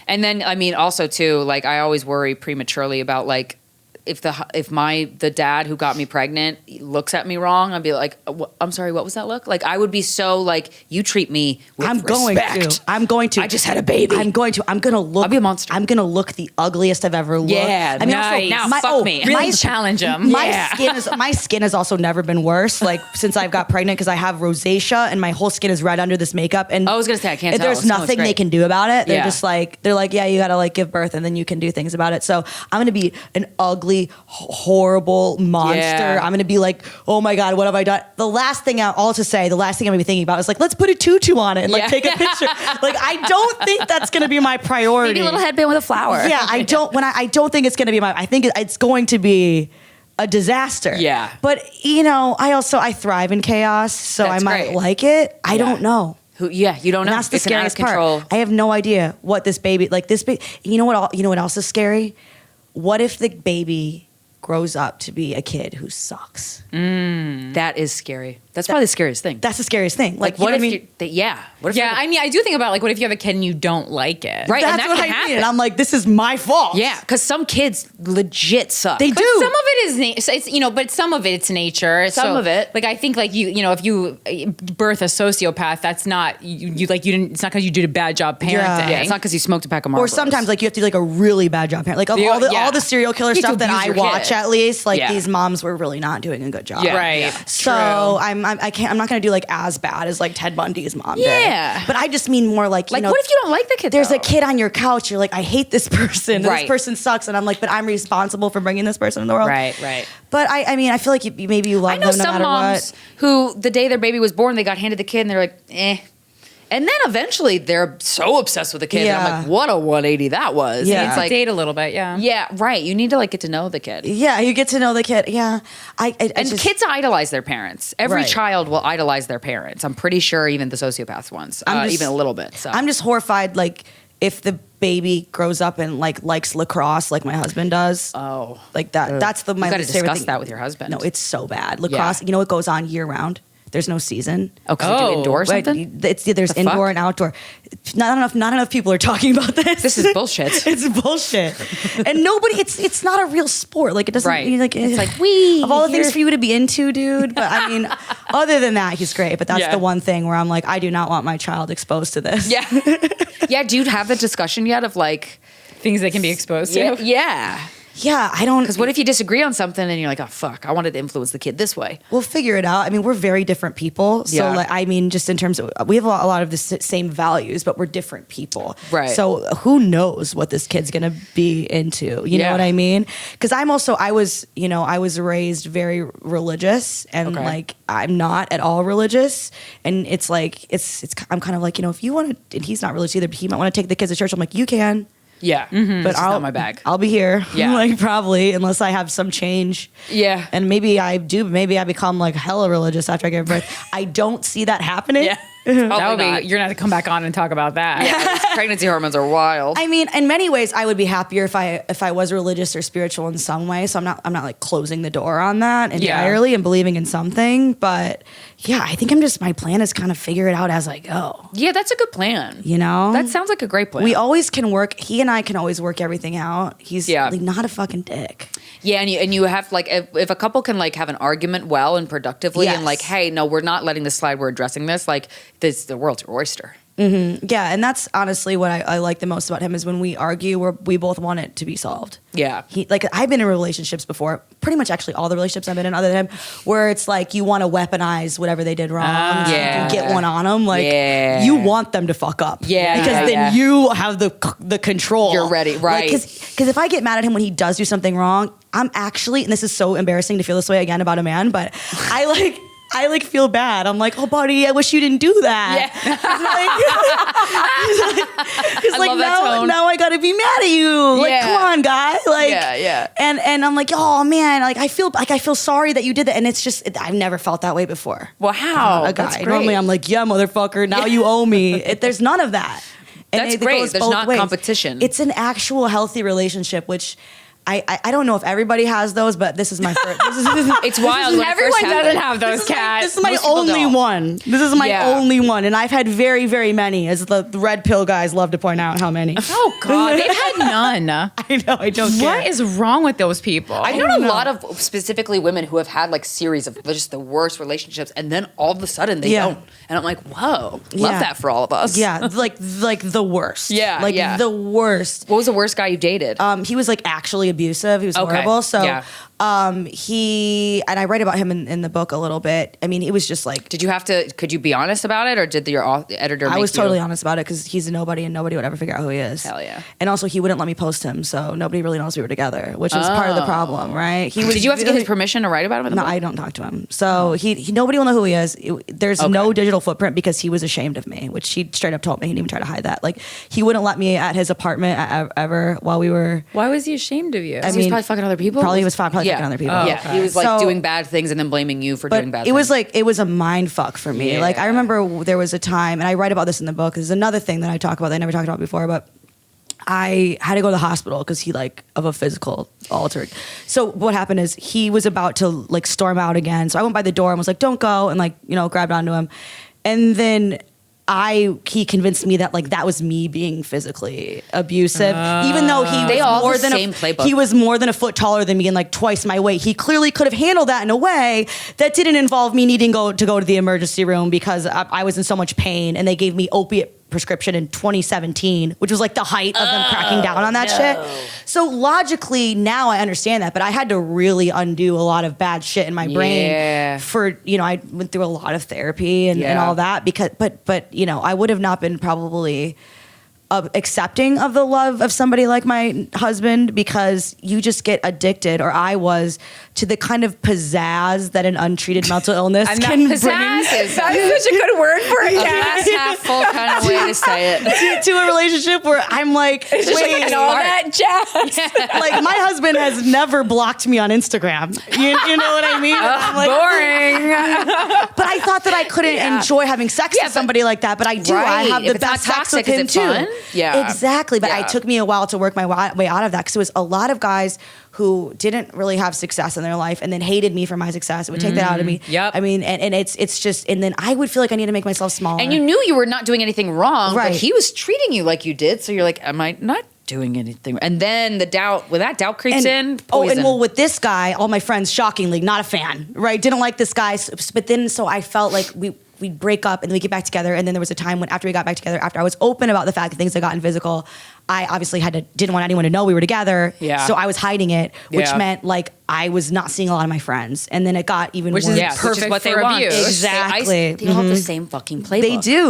And then, I mean, also too, like, I always worry prematurely about like if the dad who got me pregnant looks at me wrong, I'd be like, I'm sorry, what was that look? Like, I would be so like, you treat me with I'm going to. I just had a baby. I'm gonna look. I'll be a monster. I'm gonna look the ugliest I've ever looked. Yeah, I mean, nice. also, Now fuck me. Really challenge him. My skin has also never been worse. Like, since I've got pregnant, because I have rosacea and my whole skin is red under this makeup. And I was gonna say, I can't tell. There's It smells nothing great. they can do about it. They're Yeah. just like, yeah, you gotta like give birth, and then you can do things about it. So I'm gonna be an ugly, horrible monster. Yeah. I'm gonna be like, oh my god, what have I done? The last thing I'm gonna be thinking about is like, let's put a tutu on it and like Yeah. take a picture. Like, I don't think that's gonna be my priority. Maybe a little headband with a flower. Yeah, I don't think it's gonna be I think it's going to be a disaster. Yeah. But you know, I thrive in chaos, so That's I might great. like it. I don't know. You don't know. And that's the It's an out of scariest control. part. I have no idea what this baby you know what else is scary? What if the baby grows up to be a kid who sucks? That is scary. That's probably the scariest thing. That's the scariest thing. Like, you what know if I mean? what if Yeah, I mean, I do think about like, what if you have a kid and you don't like it? Right. and That's that what can I mean. happen. And I'm like, this is my fault. Yeah, because some kids legit suck. They But do. some of it is, but some of it's nature. Some of it. Like, I think like if you birth a sociopath, that's not, it's not because you did a bad job parenting. Yeah, it's not because you smoked a pack of Marlboros. Or sometimes like you have to do like a really bad job parent. Like all the serial killer You have stuff to that abuse I your watch kid. at least, like these moms were really not doing a good job. Yeah. Right. Yeah. So I'm not going to do like as bad as like Ted Bundy's mom did. Yeah. But I just mean more like, Like, what if you don't like the kid? there's a kid on your couch. You're like, I hate this person. Right. This person sucks. And I'm like, but I'm responsible for bringing this person in the world. Right. But I mean, I feel like maybe you love I know them no some matter moms what. who the day their baby was born, they got handed the kid and they're like, eh. And then eventually they're so obsessed with the kid. And I'm like, what a 180 that was. Yeah. And it's like, Date a little bit, yeah. yeah, right. You need to like get to know the kid. Yeah, you get to know the kid. Yeah. And kids idolize their parents. Every Right. child will idolize their parents. I'm pretty sure even the sociopaths ones, even a little bit. So I'm just horrified, like, if the baby grows up and like likes lacrosse like my husband does. Oh. Like that. That's my You got to least favorite discuss thing. that with your husband. No, it's so bad. Lacrosse, you know, it goes on year round. There's no season. Oh, because they do indoor or Right, something? there's The indoor fuck? and outdoor. Not enough people are talking about this. This is bullshit. It's bullshit. And nobody, it's not a real sport. Like it doesn't, Right. like, It's like, we of all the here- things for you to be into, dude. But I mean, other than that, he's great. But that's Yeah. the one thing where I'm like, I do not want my child exposed to this. Yeah. Yeah, do you have the discussion yet of like, Things they can be exposed to. yeah. Yeah, I don't. Because what if you disagree on something and you're like, oh, fuck, I wanted to influence the kid this way? We'll figure it out. I mean, we're very different people. So, Yeah. like, I mean, just in terms of, we have a lot of the same values, but we're different people. Right. So, who knows what this kid's going to be into? You know what I mean? Because I was raised very religious, and Okay. like, I'm not at all religious. And it's like, I'm kind of like, if you want to, and he's not religious either, but he might want to take the kids to church. I'm like, you can. Yeah. But It's not my bag. I'll be here. Yeah. Like probably, unless I have some change. Yeah. And maybe I do. Maybe I become like hella religious after I give birth. I don't see that happening. Yeah. That would Probably be, not. you're going to have to come back on and talk about that. Yeah, these pregnancy hormones are wild. I mean, in many ways, I would be happier if I was religious or spiritual in some way. So I'm not like closing the door on that entirely and believing in something. But yeah, I think my plan is kind of figure it out as I go. Yeah, that's a good plan. You know, That sounds like a great plan. we always can work. He and I can always work everything out. He's like not a fucking dick. Yeah, and you have like if a couple can like have an argument well and productively and like, Yes. hey, no, we're not letting this slide. We're addressing this. Like the world's your oyster. Yeah, and that's honestly what I like the most about him is when we argue, we both want it to be solved. Yeah. I've been in relationships before, pretty much actually all the relationships I've been in other than him, where it's like you want to weaponize whatever they did wrong. So you Yeah. can get one on them. Like Yeah. you want them to fuck up. Yeah, because yeah, then yeah. you have the control. You're ready, right. Because if I get mad at him when he does do something wrong, I'm actually, and this is so embarrassing to feel this way again about a man, but I feel bad. I'm like, oh, buddy, I wish you didn't do that. Because love that tone. now I got to be mad at you. Like, Yeah. come on, guy. Like, Yeah. And I'm like, oh man, like I feel sorry that you did that, and it's just I've never felt that way before. Wow, A guy. that's great. Normally, I'm like, yeah, motherfucker. Now you owe me. There's none of that. And That's it great. goes There's both not ways. competition. It's an actual healthy relationship, which. I don't know if everybody has those, but this is my first. It's wild. When it Everyone first happened. doesn't have those cats. This is my Most people only don't. one. This is my Yeah. only one, and I've had very, very many. As the red pill guys love to point out, how many. Oh, God. They've had none. I know. I don't care. What is wrong with those people? I've known a lot of specifically women who have had like series of just the worst relationships, and then all of a sudden they Yeah. don't. And I'm like, whoa, love Yeah. that for all of us. Yeah, like the worst. Yeah, like yeah. the worst. What was the worst guy you dated? He was like actually abusive. He was Okay. horrible. So, Yeah. he and I write about him in the book a little bit. I mean, it was just like Could you be honest about it, or did your editor? I make was you- totally honest about it because he's a nobody and nobody would ever figure out who he is. Hell yeah. And also, he wouldn't let me post him, so nobody really knows we were together, which was part of the problem, right? He was. Did you have to get his really- permission to write about him? In the No, book? I don't talk to him. So he nobody will know who he is. There's no digital footprint because he was ashamed of me, which he straight up told me. He didn't even try to hide that. Like he wouldn't let me at his apartment ever while we were. Why was he ashamed of you? I He was mean, probably fucking other people. Probably was fucking other people. Yeah, he was like So- doing bad things and then blaming you for But doing bad. it was things. like it was a mind fuck for me. Like I Yeah. remember there was a time, and I write about this in the book. There's another thing that I talk about that I never talked about before, but I had to go to the hospital because he of a physical altered. So what happened is he was about to like storm out again. So I went by the door and was like, "Don't go," and like grabbed onto him, and then. He convinced me that like that was me being physically abusive, even though he They was all more the than same playbook. he was more than a foot taller than me and like twice my weight. He clearly could have handled that in a way that didn't involve me needing to go to the emergency room because I was in so much pain, and they gave me opiate prescription in 2017, which was like the height of them cracking down on that shit. So logically now I understand that, but I had to really undo a lot of bad shit in my brain for, you know, I went through a lot of therapy and all that because, but, you know, I would have not been probably accepting of the love of somebody like my husband because you just get addicted, or I was, to the kind of pizzazz that an untreated mental illness can bring. That's such a good word for it. Glass half full kind of way to say it. to a relationship where I'm like, wait, and all that jazz. like my husband has never blocked me on Instagram. You know what I mean? I'm like, Boring. but I thought that I couldn't enjoy having sex with somebody like that, but I do. I have the best sex with him too. Fun? Yeah, exactly. But it took me a while to work my way out of that because it was a lot of guys who didn't really have success in their life and then hated me for my success. It would take that out of me. Yep. I mean, and it's just, and then I would feel like I need to make myself smaller. And you knew you were not doing anything wrong, Right. but he was treating you like you did. So you're like, am I not doing anything? And then the doubt, when that doubt creeps in, poison. and well, with this guy, all my friends, shockingly, not a fan, right? Didn't like this guy. But then, so I felt like we'd break up and then we get back together. And then there was a time when after we got back together, after I was open about the fact that things had gotten physical, I obviously didn't want anyone to know we were together. Yeah. So I was hiding it, which Yeah. meant like I was not seeing a lot of my friends. And then it got even Which worse. is perfect what they for want. abuse. Exactly. They all have the same fucking playbook. They do.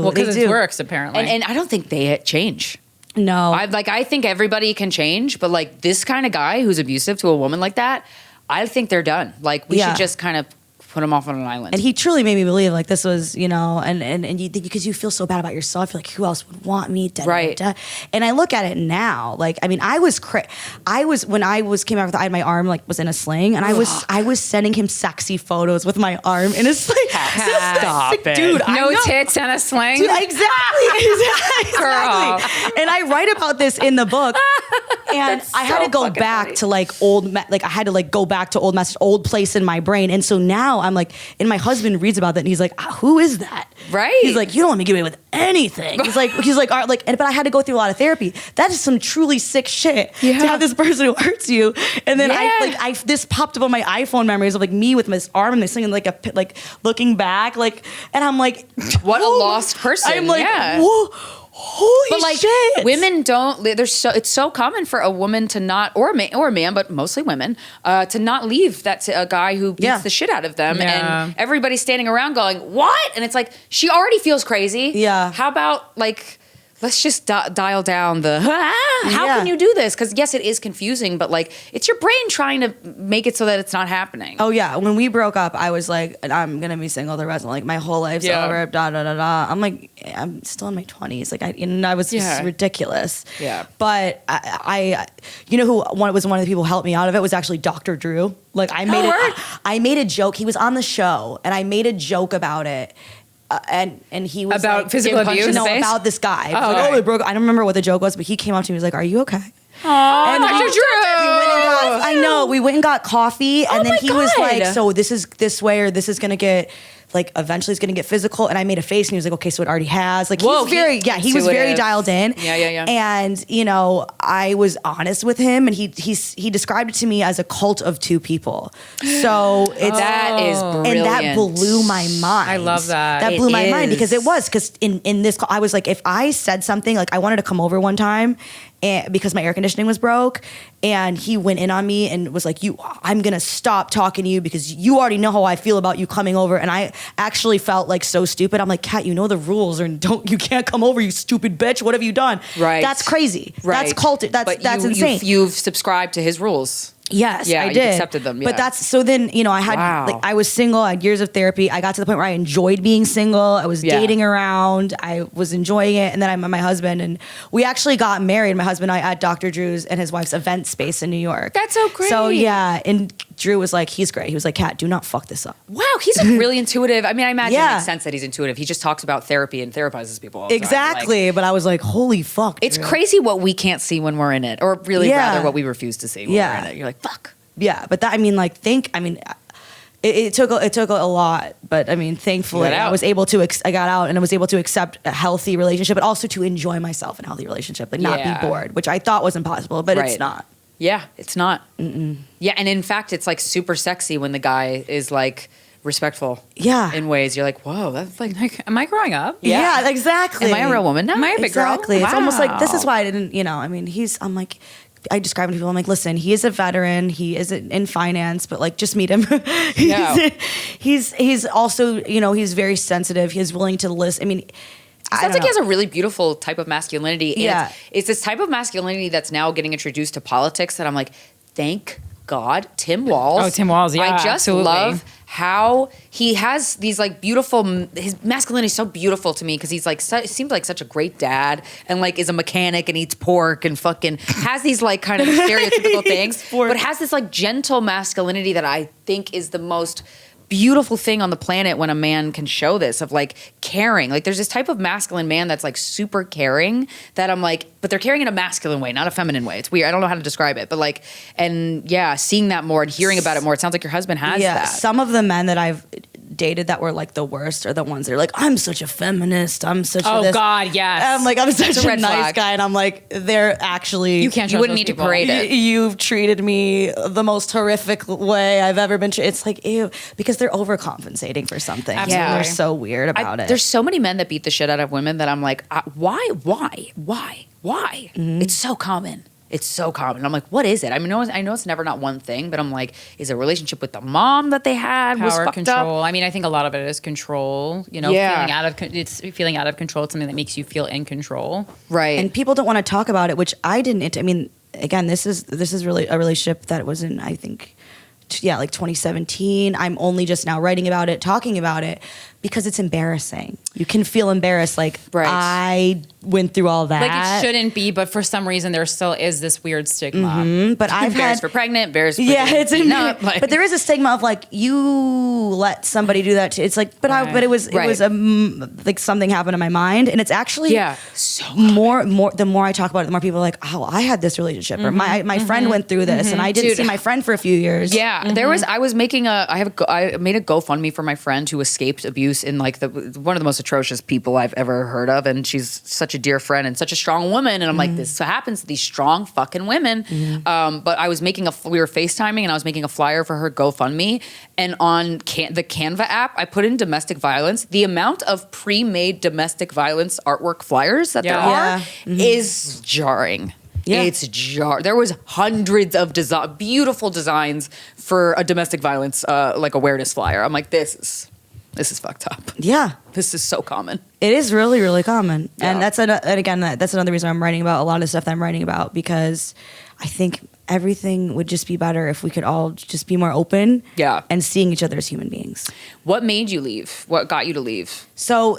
Well, they because do. it works apparently. And I don't think they change. No. I think everybody can change, but like this kind of guy who's abusive to a woman like that, I think they're done. Like we should just kind of put him off on an island. And he truly made me believe like this was, you know, and you think, because you feel so bad about yourself, you're like, who else would want me? Da, da, Right. da. And I look at it now, like, I mean, I was when I came out with, I had my arm like was in a sling, and I was sending him sexy photos with my arm in a sling. Stop it. Dude, I no know. tits and a sling. Dude, exactly. Girl. And I write about this in the book. And I had to go back to like I had to like go back to old place in my brain. And so now I'm like, and my husband reads about that and he's like, who is that? Right. He's like, you don't let me get away with anything. He's like, all right, like, but I had to go through a lot of therapy. That is some truly sick shit to have this person who hurts you. And then this popped up on my iPhone memories of like me with my arm and this thing and like looking back, like, and I'm like, what a lost person. I'm like, yeah. whoa. Holy shit. Women don't. It's so common for a woman to not, or a man, but mostly women, to not leave a guy who beats the shit out of them, and everybody's standing around going, "What?" And it's like she already feels crazy. Yeah. How about like, let's just dial down the. How can you do this? Because yes, it is confusing, but like it's your brain trying to make it so that it's not happening. Oh yeah, when we broke up, I was like, I'm gonna be single the rest of like my whole life's over. Da da da da. I'm like, I'm still in my 20s. Like I was just ridiculous. Yeah. But I you know who was one of the people who helped me out of it was actually Dr. Drew. Like I made a joke. He was on the show, and I made a joke about it. And he was about like, physical abuse. No, about this guy. Oh, Like, okay. they broke. I don't remember what the joke was, but he came up to me. He was like, "Are you okay?" And Dr. Drew. I know. We went and got coffee, and then he was like, "So this is this way, or this is gonna get like eventually it's gonna get physical." And I made a face, and he was like, "Okay, so it already has." Like he was very dialed in. Yeah. And you know, I was honest with him, and he described it to me as a cult of two people. So that is brilliant. and that blew my mind. I love that. That blew my mind because in this call, I was like, if I said something, like I wanted to come over one time. And because my air conditioning was broke, and he went in on me and was like, I'm gonna stop talking to you because you already know how I feel about you coming over. And I actually felt like so stupid. I'm like, Kat, you know the rules, or you can't come over, you stupid bitch. What have you done? Right. That's crazy. Right. That's cultic. That's insane. You've subscribed to his rules. Yes, Yeah, I you did. accepted them, yeah. But so then, you know, I was single, I had years of therapy. I got to the point where I enjoyed being single. I was dating around. I was enjoying it. And then I met my husband, and we actually got married, my husband and I, at Dr. Drew's and his wife's event space in New York. That's so great. So yeah, and Drew was like, he's great. He was like, Kat, do not fuck this up. Wow, he's really intuitive. I mean, I imagine it Yeah. makes sense that he's intuitive. He just talks about therapy and therapizes people all the time. Exactly. Like, but I was like, holy fuck. it's Drew. crazy what we can't see when we're in it, or really Yeah. rather what we refuse to see when we're in it. You're like, fuck. Yeah, but that, I mean, like, it took a lot, but I mean, thankfully, I was able to. I got out and I was able to accept a healthy relationship, but also to enjoy myself in a healthy relationship, like not be bored, which I thought was impossible, but it's not. Yeah, it's not. Yeah, and in fact, it's like super sexy when the guy is like respectful. Yeah. In ways you're like, whoa, that's like, am I growing up? Yeah, exactly. am I a real woman now? Am I a big girl? Exactly. It's almost like, this is Wow. why I didn't, I mean, I'm like, I describe him to people, I'm like, listen, he is a veteran, he is in finance, but like, just meet him. Yeah. he's also, he's very sensitive. He's willing to listen. I mean, Sounds like he has a really beautiful type of masculinity. And Yeah. It's this type of masculinity that's now getting introduced to politics that I'm like, thank God, Tim Walz. Oh, Tim Walz, yeah, I just absolutely. love how he has these like beautiful, his masculinity is so beautiful to me because he's like, seems like such a great dad and like is a mechanic and eats pork and fucking has these like kind of stereotypical things, but has this like gentle masculinity that I think is the most beautiful thing on the planet when a man can show this of like caring. Like there's this type of masculine man that's like super caring that I'm like, but they're caring in a masculine way, not a feminine way. It's weird. I don't know how to describe it, but like, and yeah, seeing that more and hearing about it more, it sounds like your husband has that. Some of the men that I've dated that were like the worst are the ones that are like, I'm such a feminist. I'm such a this. God, yes. I'm like, I'm such a red nice flag. guy. And I'm like, they're actually, You can't You trust wouldn't those need to people. parade it. You've treated me the most horrific way I've ever been treated. It's like, ew, because they're overcompensating for something. Absolutely. Yeah. They're so weird about it. There's so many men that beat the shit out of women that I'm like, why? Mm-hmm. It's so common. It's so common. I'm like, what is it? I mean, I know it's never not one thing, but I'm like, is it a relationship with the mom that they had was Power fucked control. up? I mean, I think a lot of it is control. Yeah. Feeling out of control. It's something that makes you feel in control. Right. and people don't want to talk about it, which I didn't. I mean, again, this is really a relationship that was in, I think, like 2017. I'm only just now writing about it, talking about it, because it's embarrassing. You can feel embarrassed, like, Right. I went through all that. Like it shouldn't be, but for some reason there still is this weird stigma. But I've Embarrassed had for pregnant, embarrassed for yeah, getting it's beaten up, like- but there is a stigma of like, you let somebody do that to, it's like, but Right. but it was Right. like something happened in my mind, and it's actually so more the more I talk about it, the more people are like, oh, I had this relationship, or my friend went through this, and I didn't Dude. see my friend for a few years. Yeah, I was making I made a GoFundMe for my friend who escaped abuse in like one of the most atrocious people I've ever heard of, and she's such a dear friend and such a strong woman, and I'm like, this happens to these strong fucking women. But I was making we were FaceTiming, and I was making a flyer for her GoFundMe, and on the Canva app, I put in domestic violence. The amount of pre-made domestic violence artwork flyers that there are is jarring. Yeah. It's There was hundreds of beautiful designs for a domestic violence like awareness flyer. I'm like, this is fucked up. Yeah. This is so common. It is really, really common. Yeah. And that's another reason I'm writing about a lot of the stuff that I'm writing about, because I think everything would just be better if we could all just be more open. Yeah. And seeing each other as human beings. What made you leave? What got you to leave? So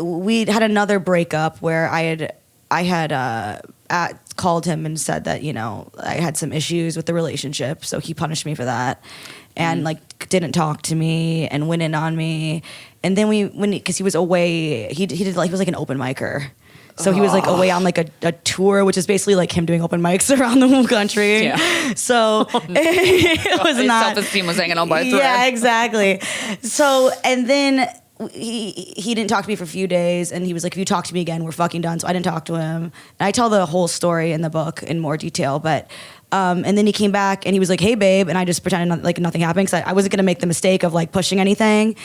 we had another breakup where I had called him and said that, I had some issues with the relationship. So he punished me for that, and like didn't talk to me and went in on me. And then because he was away, he was like an open micer. So he was like away on like a tour, which is basically like him doing open mics around the whole country. Yeah. So it was His not self-esteem was hanging on by a thread. Yeah, exactly. So, and then he didn't talk to me for a few days, and he was like, if you talk to me again, we're fucking done. So I didn't talk to him. And I tell the whole story in the book in more detail, but and then he came back and he was like, hey babe, and I just pretended like nothing happened, because I wasn't gonna make the mistake of like pushing anything.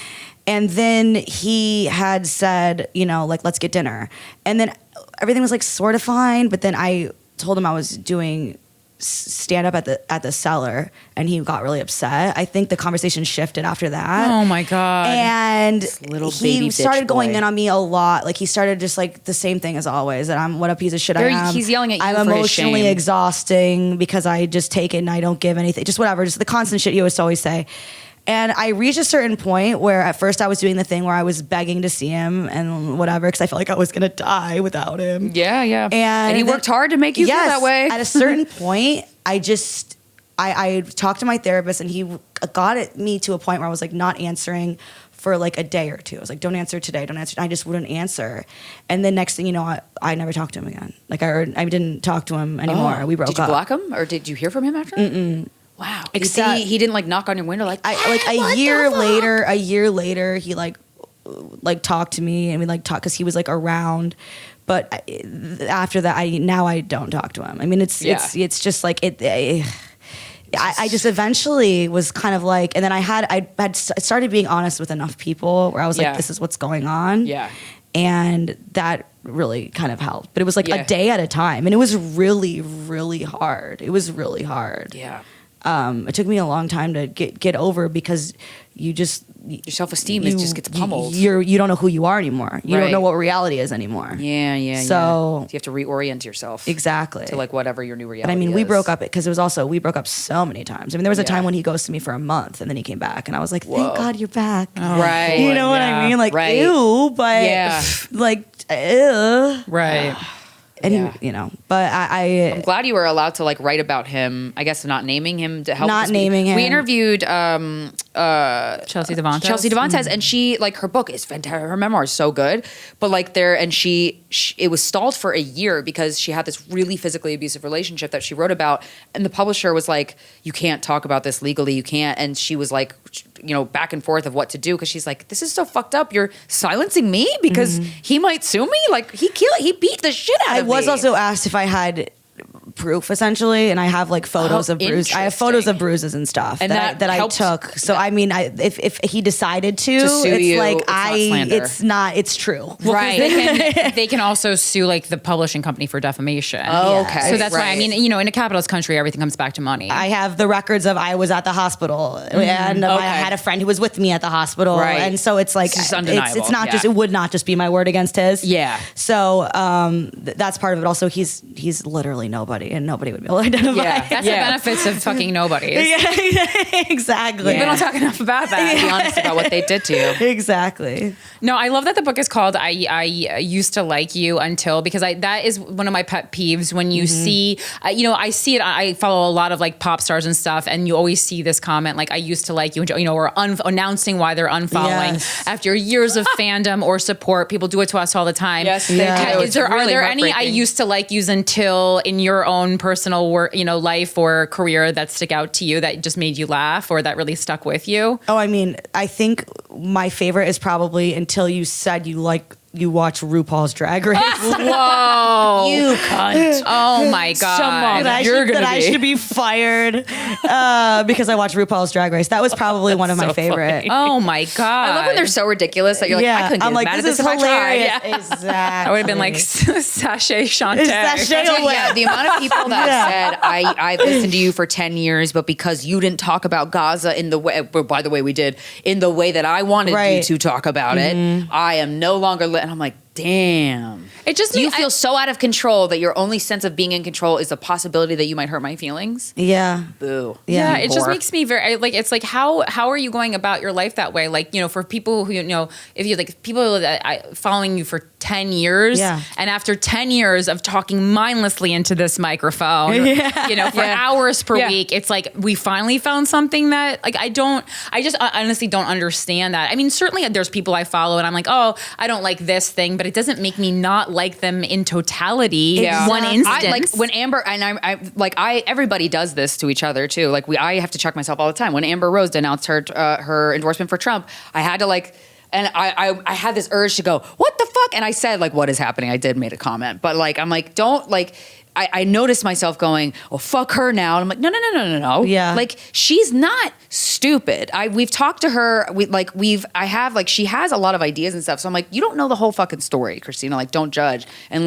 And then he had said, like, let's get dinner. And then everything was like sort of fine, but then I told him I was doing stand up at the Cellar, and he got really upset. I think the conversation shifted after that. Oh my God. And little baby he bitch started going boy. in on me a lot. Like he started just like the same thing as always, that I'm what a piece of shit I am. He's yelling at you I'm for his emotionally shame. exhausting because I just take it and I don't give anything. Just whatever, just the constant shit he used to always say. And I reached a certain point where at first I was doing the thing where I was begging to see him and whatever, because I felt like I was gonna die without him. Yeah, yeah. And he worked hard to make you feel that way. At a certain point, I talked to my therapist, and he got me to a point where I was like not answering for like a day or two. I was like, don't answer today, don't answer. I just wouldn't answer. And then next thing you know, I never talked to him again. Like I didn't talk to him anymore. We broke up. Did you block him, or did you hear from him after? Mm-mm. Wow. Except- he didn't like knock on your window like A year later, he like talked to me, and we like talked because he was like around. But after that, I don't talk to him. I mean, it's just like it. I just eventually was kind of like, and then I started being honest with enough people where I was like, this is what's going on. Yeah. And that really kind of helped. But it was like a day at a time. And it was really, really hard. It was really hard. Yeah. It took me a long time to get over because you just... Your self-esteem just gets pummeled. You don't know who you are anymore. You don't know what reality is anymore. Yeah. So you have to reorient yourself. Exactly. To like whatever your new reality is. But I mean, we broke up because we broke up so many times. I mean, there was a time when he ghosted me for a month and then he came back and I was like, thank God you're back. Oh, right. You know what I mean? Like, ew, but like, ew. Right. And he, but I'm glad you were allowed to like write about him. I guess not naming him to help. Not naming him. We interviewed Chelsea Devontes, and she like her book is fantastic. Her memoir is so good, but like it was stalled for a year because she had this really physically abusive relationship that she wrote about, and the publisher was like, "You can't talk about this legally. You can't." And she was like, back and forth of what to do because she's like, "This is so fucked up. You're silencing me because he might sue me. Like he beat the shit out of me." I was also asked if I had proof essentially, and I have like photos of bruises. I have photos of bruises and stuff and that I took. So I mean, if he decided to sue it's you, like it's it's true. Well, right. They can also sue like the publishing company for defamation. Oh, okay. So that's why I mean, in a capitalist country, everything comes back to money. I have the records of I was at the hospital and I had a friend who was with me at the hospital, right. And so it's like it's undeniable. It's not just it would not just be my word against his. Yeah. So that's part of it. Also, he's literally nobody. And nobody would be able to identify. Yeah, that's the benefits of fucking nobodies. Yeah, exactly. We don't talk enough about that. Be honest about what they did to you. Exactly. No, I love that the book is called I Used to Like You Until, because that is one of my pet peeves when you see, I see it, I follow a lot of like pop stars and stuff, and you always see this comment like, I used to like you, or announcing why they're unfollowing after years of fandom or support. People do it to us all the time. Yes, are there any I used to like yous until in your own personal work, life or career that stick out to you that just made you laugh or that really stuck with you? Oh, I mean, I think my favorite is probably until you said you watch RuPaul's Drag Race. Whoa. You cunt. Oh my God. I should be fired because I watch RuPaul's Drag Race. That was probably one of my favorite. Funny. Oh my God. I love when they're so ridiculous that you're like, I couldn't get mad at this if I tried. Yeah. Exactly. I would have been like, sachet Shantae. Yeah, the amount of people that said, I've listened to you for 10 years, but because you didn't talk about Gaza in the way, by the way, we did, in the way that I wanted you to talk about it, I am no longer, and I'm like, damn. It just you feel so out of control that your only sense of being in control is the possibility that you might hurt my feelings. Yeah. Boo. Yeah, it just makes me very like, it's like how are you going about your life that way? Like, for people who if you like people that following you for 10 years, and after 10 years of talking mindlessly into this microphone, for hours per week, it's like we finally found something that like I just honestly don't understand that. I mean, certainly there's people I follow and I'm like, oh, I don't like this thing, but it doesn't make me not like them in totality. Yeah. One instance. Like when Amber and everybody does this to each other too. Like I have to check myself all the time. When Amber Rose announced her endorsement for Trump, I had to and I had this urge to go, what the fuck? And I said like, what is happening? I did make a comment, but I'm like, don't like. I noticed myself going, oh, fuck her now. And I'm like, no. Yeah. Like, she's not stupid. We've talked to her. She has a lot of ideas and stuff. So I'm like, you don't know the whole fucking story, Krystyna. Like, don't judge. And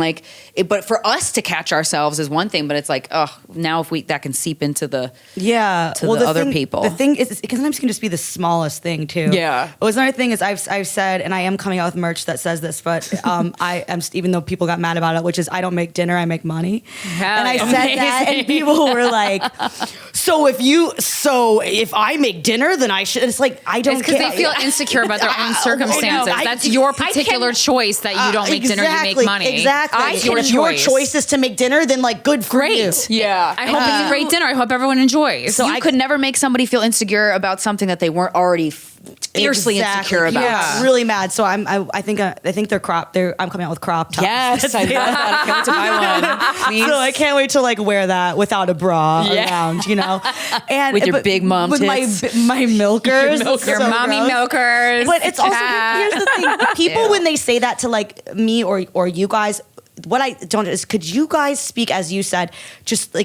but for us to catch ourselves is one thing, but it's like, oh, now if that can seep into the other people. The thing is, because sometimes it can just be the smallest thing too. Yeah. Well, another thing is I've said, and I am coming out with merch that says this, but I am, even though people got mad about it, which is I don't make dinner, I make money. And I said that, and people were like, so if I make dinner, then I should. It's like, I don't care. Because they feel insecure about their own circumstances. That's your particular choice that you don't make dinner, you make money. Exactly. If your choice is to make dinner, then good for you. Yeah. I hope it's a great dinner. I hope everyone enjoys. So I could never make somebody feel insecure about something that they weren't already fiercely insecure about. Yeah. Really mad. So I think they're crop. I'm coming out with crop tops. Yes, I love that. I can't wait to buy one. Please. So I can't wait to wear that without a bra around, and with your big mom with tits. my milkers, your mommy milkers. But it's also here's the thing: people when they say that to me or you guys, what I don't is could you guys speak as you said, just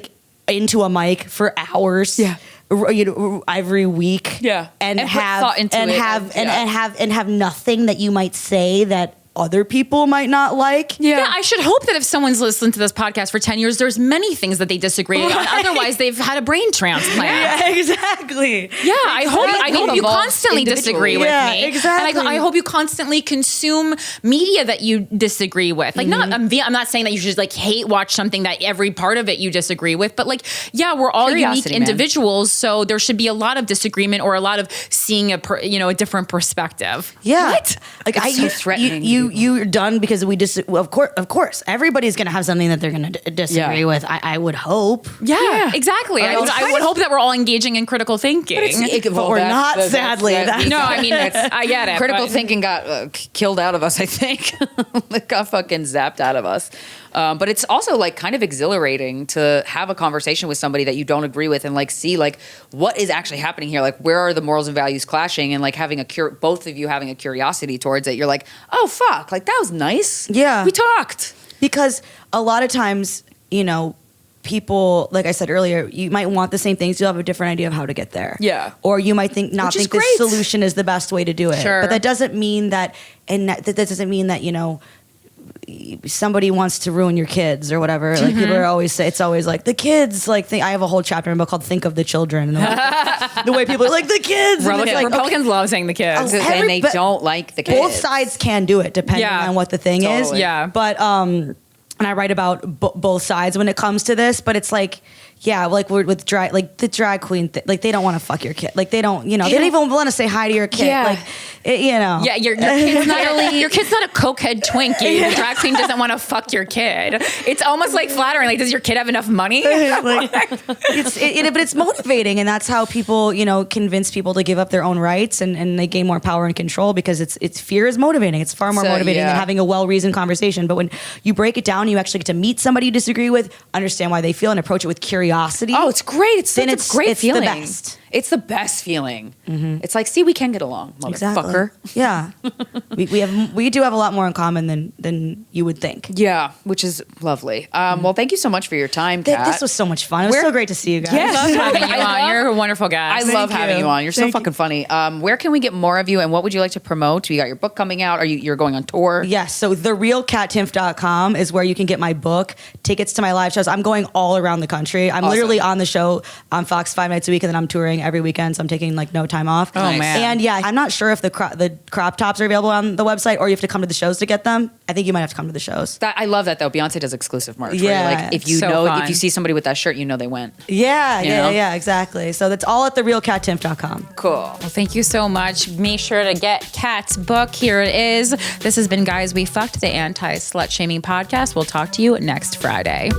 into a mic for hours. Yeah. Every week. Yeah. And put have thought into and it have nothing that you might say that other people might not like. Yeah, I should hope that if someone's listened to this podcast for 10 years, there's many things that they disagree on. Otherwise, they've had a brain transplant. Yeah, exactly. Yeah, I hope you constantly disagree with me. Exactly. And I hope you constantly consume media that you disagree with. Like, I'm not saying that you should like hate watch something that every part of it you disagree with, but like, yeah, we're all Curiosity, unique individuals, so there should be a lot of disagreement or a lot of seeing a different perspective. Yeah. What? Like It's so threatening. You're done because we of course everybody's gonna have something that they're gonna disagree with. I would hope. Yeah, exactly. I would hope that we're all engaging in critical thinking. But we're not, sadly. No, I mean, I get it. Critical thinking got killed out of us, I think. It got fucking zapped out of us. But it's also like kind of exhilarating to have a conversation with somebody that you don't agree with and like see like what is actually happening here. Like where are the morals and values clashing, and like having both of you having a curiosity towards it. You're like, oh fuck, like that was nice. Yeah. We talked. Because a lot of times, people, like I said earlier, you might want the same things. You'll have a different idea of how to get there. Yeah. Or you might think the great. solution is the best way to do it. Sure. But that doesn't mean that somebody wants to ruin your kids or whatever. Like people are always say, it's always like the kids. Like I have a whole chapter in a book called "Think of the Children." And the way people are like the kids. And it's like, Republicans love saying the kids. And they don't like the kids. Both sides can do it depending on what the thing is. Yeah. But and I write about both sides when it comes to this. But it's like, yeah, like we're with drag, like the drag queen, like they don't want to fuck your kid. Like they don't, they don't even want to say hi to your kid. Yeah. Like, Yeah, your kid's not a cokehead Twinkie. The drag queen doesn't want to fuck your kid. It's almost like flattering. Like, does your kid have enough money? but it's motivating, and that's how people, convince people to give up their own rights, and they gain more power and control because it's fear is motivating. It's far more motivating than having a well-reasoned conversation. But when you break it down, you actually get to meet somebody you disagree with, understand why they feel, and approach it with curiosity. Oh, it's great. It's such a great feeling. The best. It's the best feeling. It's like, see, we can get along, motherfucker. Exactly. Yeah. we do have a lot more in common than you would think. Yeah, which is lovely. Well, thank you so much for your time, Kat. This was so much fun. It was so great to see you guys. Yes. I love having you on. You're a wonderful guy. I love having you on. You're so fucking funny. Where can we get more of you, and what would you like to promote? You got your book coming out. You're going on tour? Yes. So therealkatttimpf.com is where you can get my book, tickets to my live shows. I'm going all around the country. I'm literally on the show on Fox 5 nights a week, and then I'm touring every weekend. So I'm taking like no time off. Oh, man. And yeah, I'm not sure if the crop tops are available on the website or you have to come to the shows to get them. I think you might have to come to the shows. I love that though. Beyonce does exclusive merch. Yeah. Where like if you if you see somebody with that shirt, they went. Yeah, exactly. So that's all at therealkatttimpf.com. Cool. Well, thank you so much. Make sure to get Kat's book. Here it is. This has been Guys We Fucked, the anti-slut shaming podcast. We'll talk to you next Friday.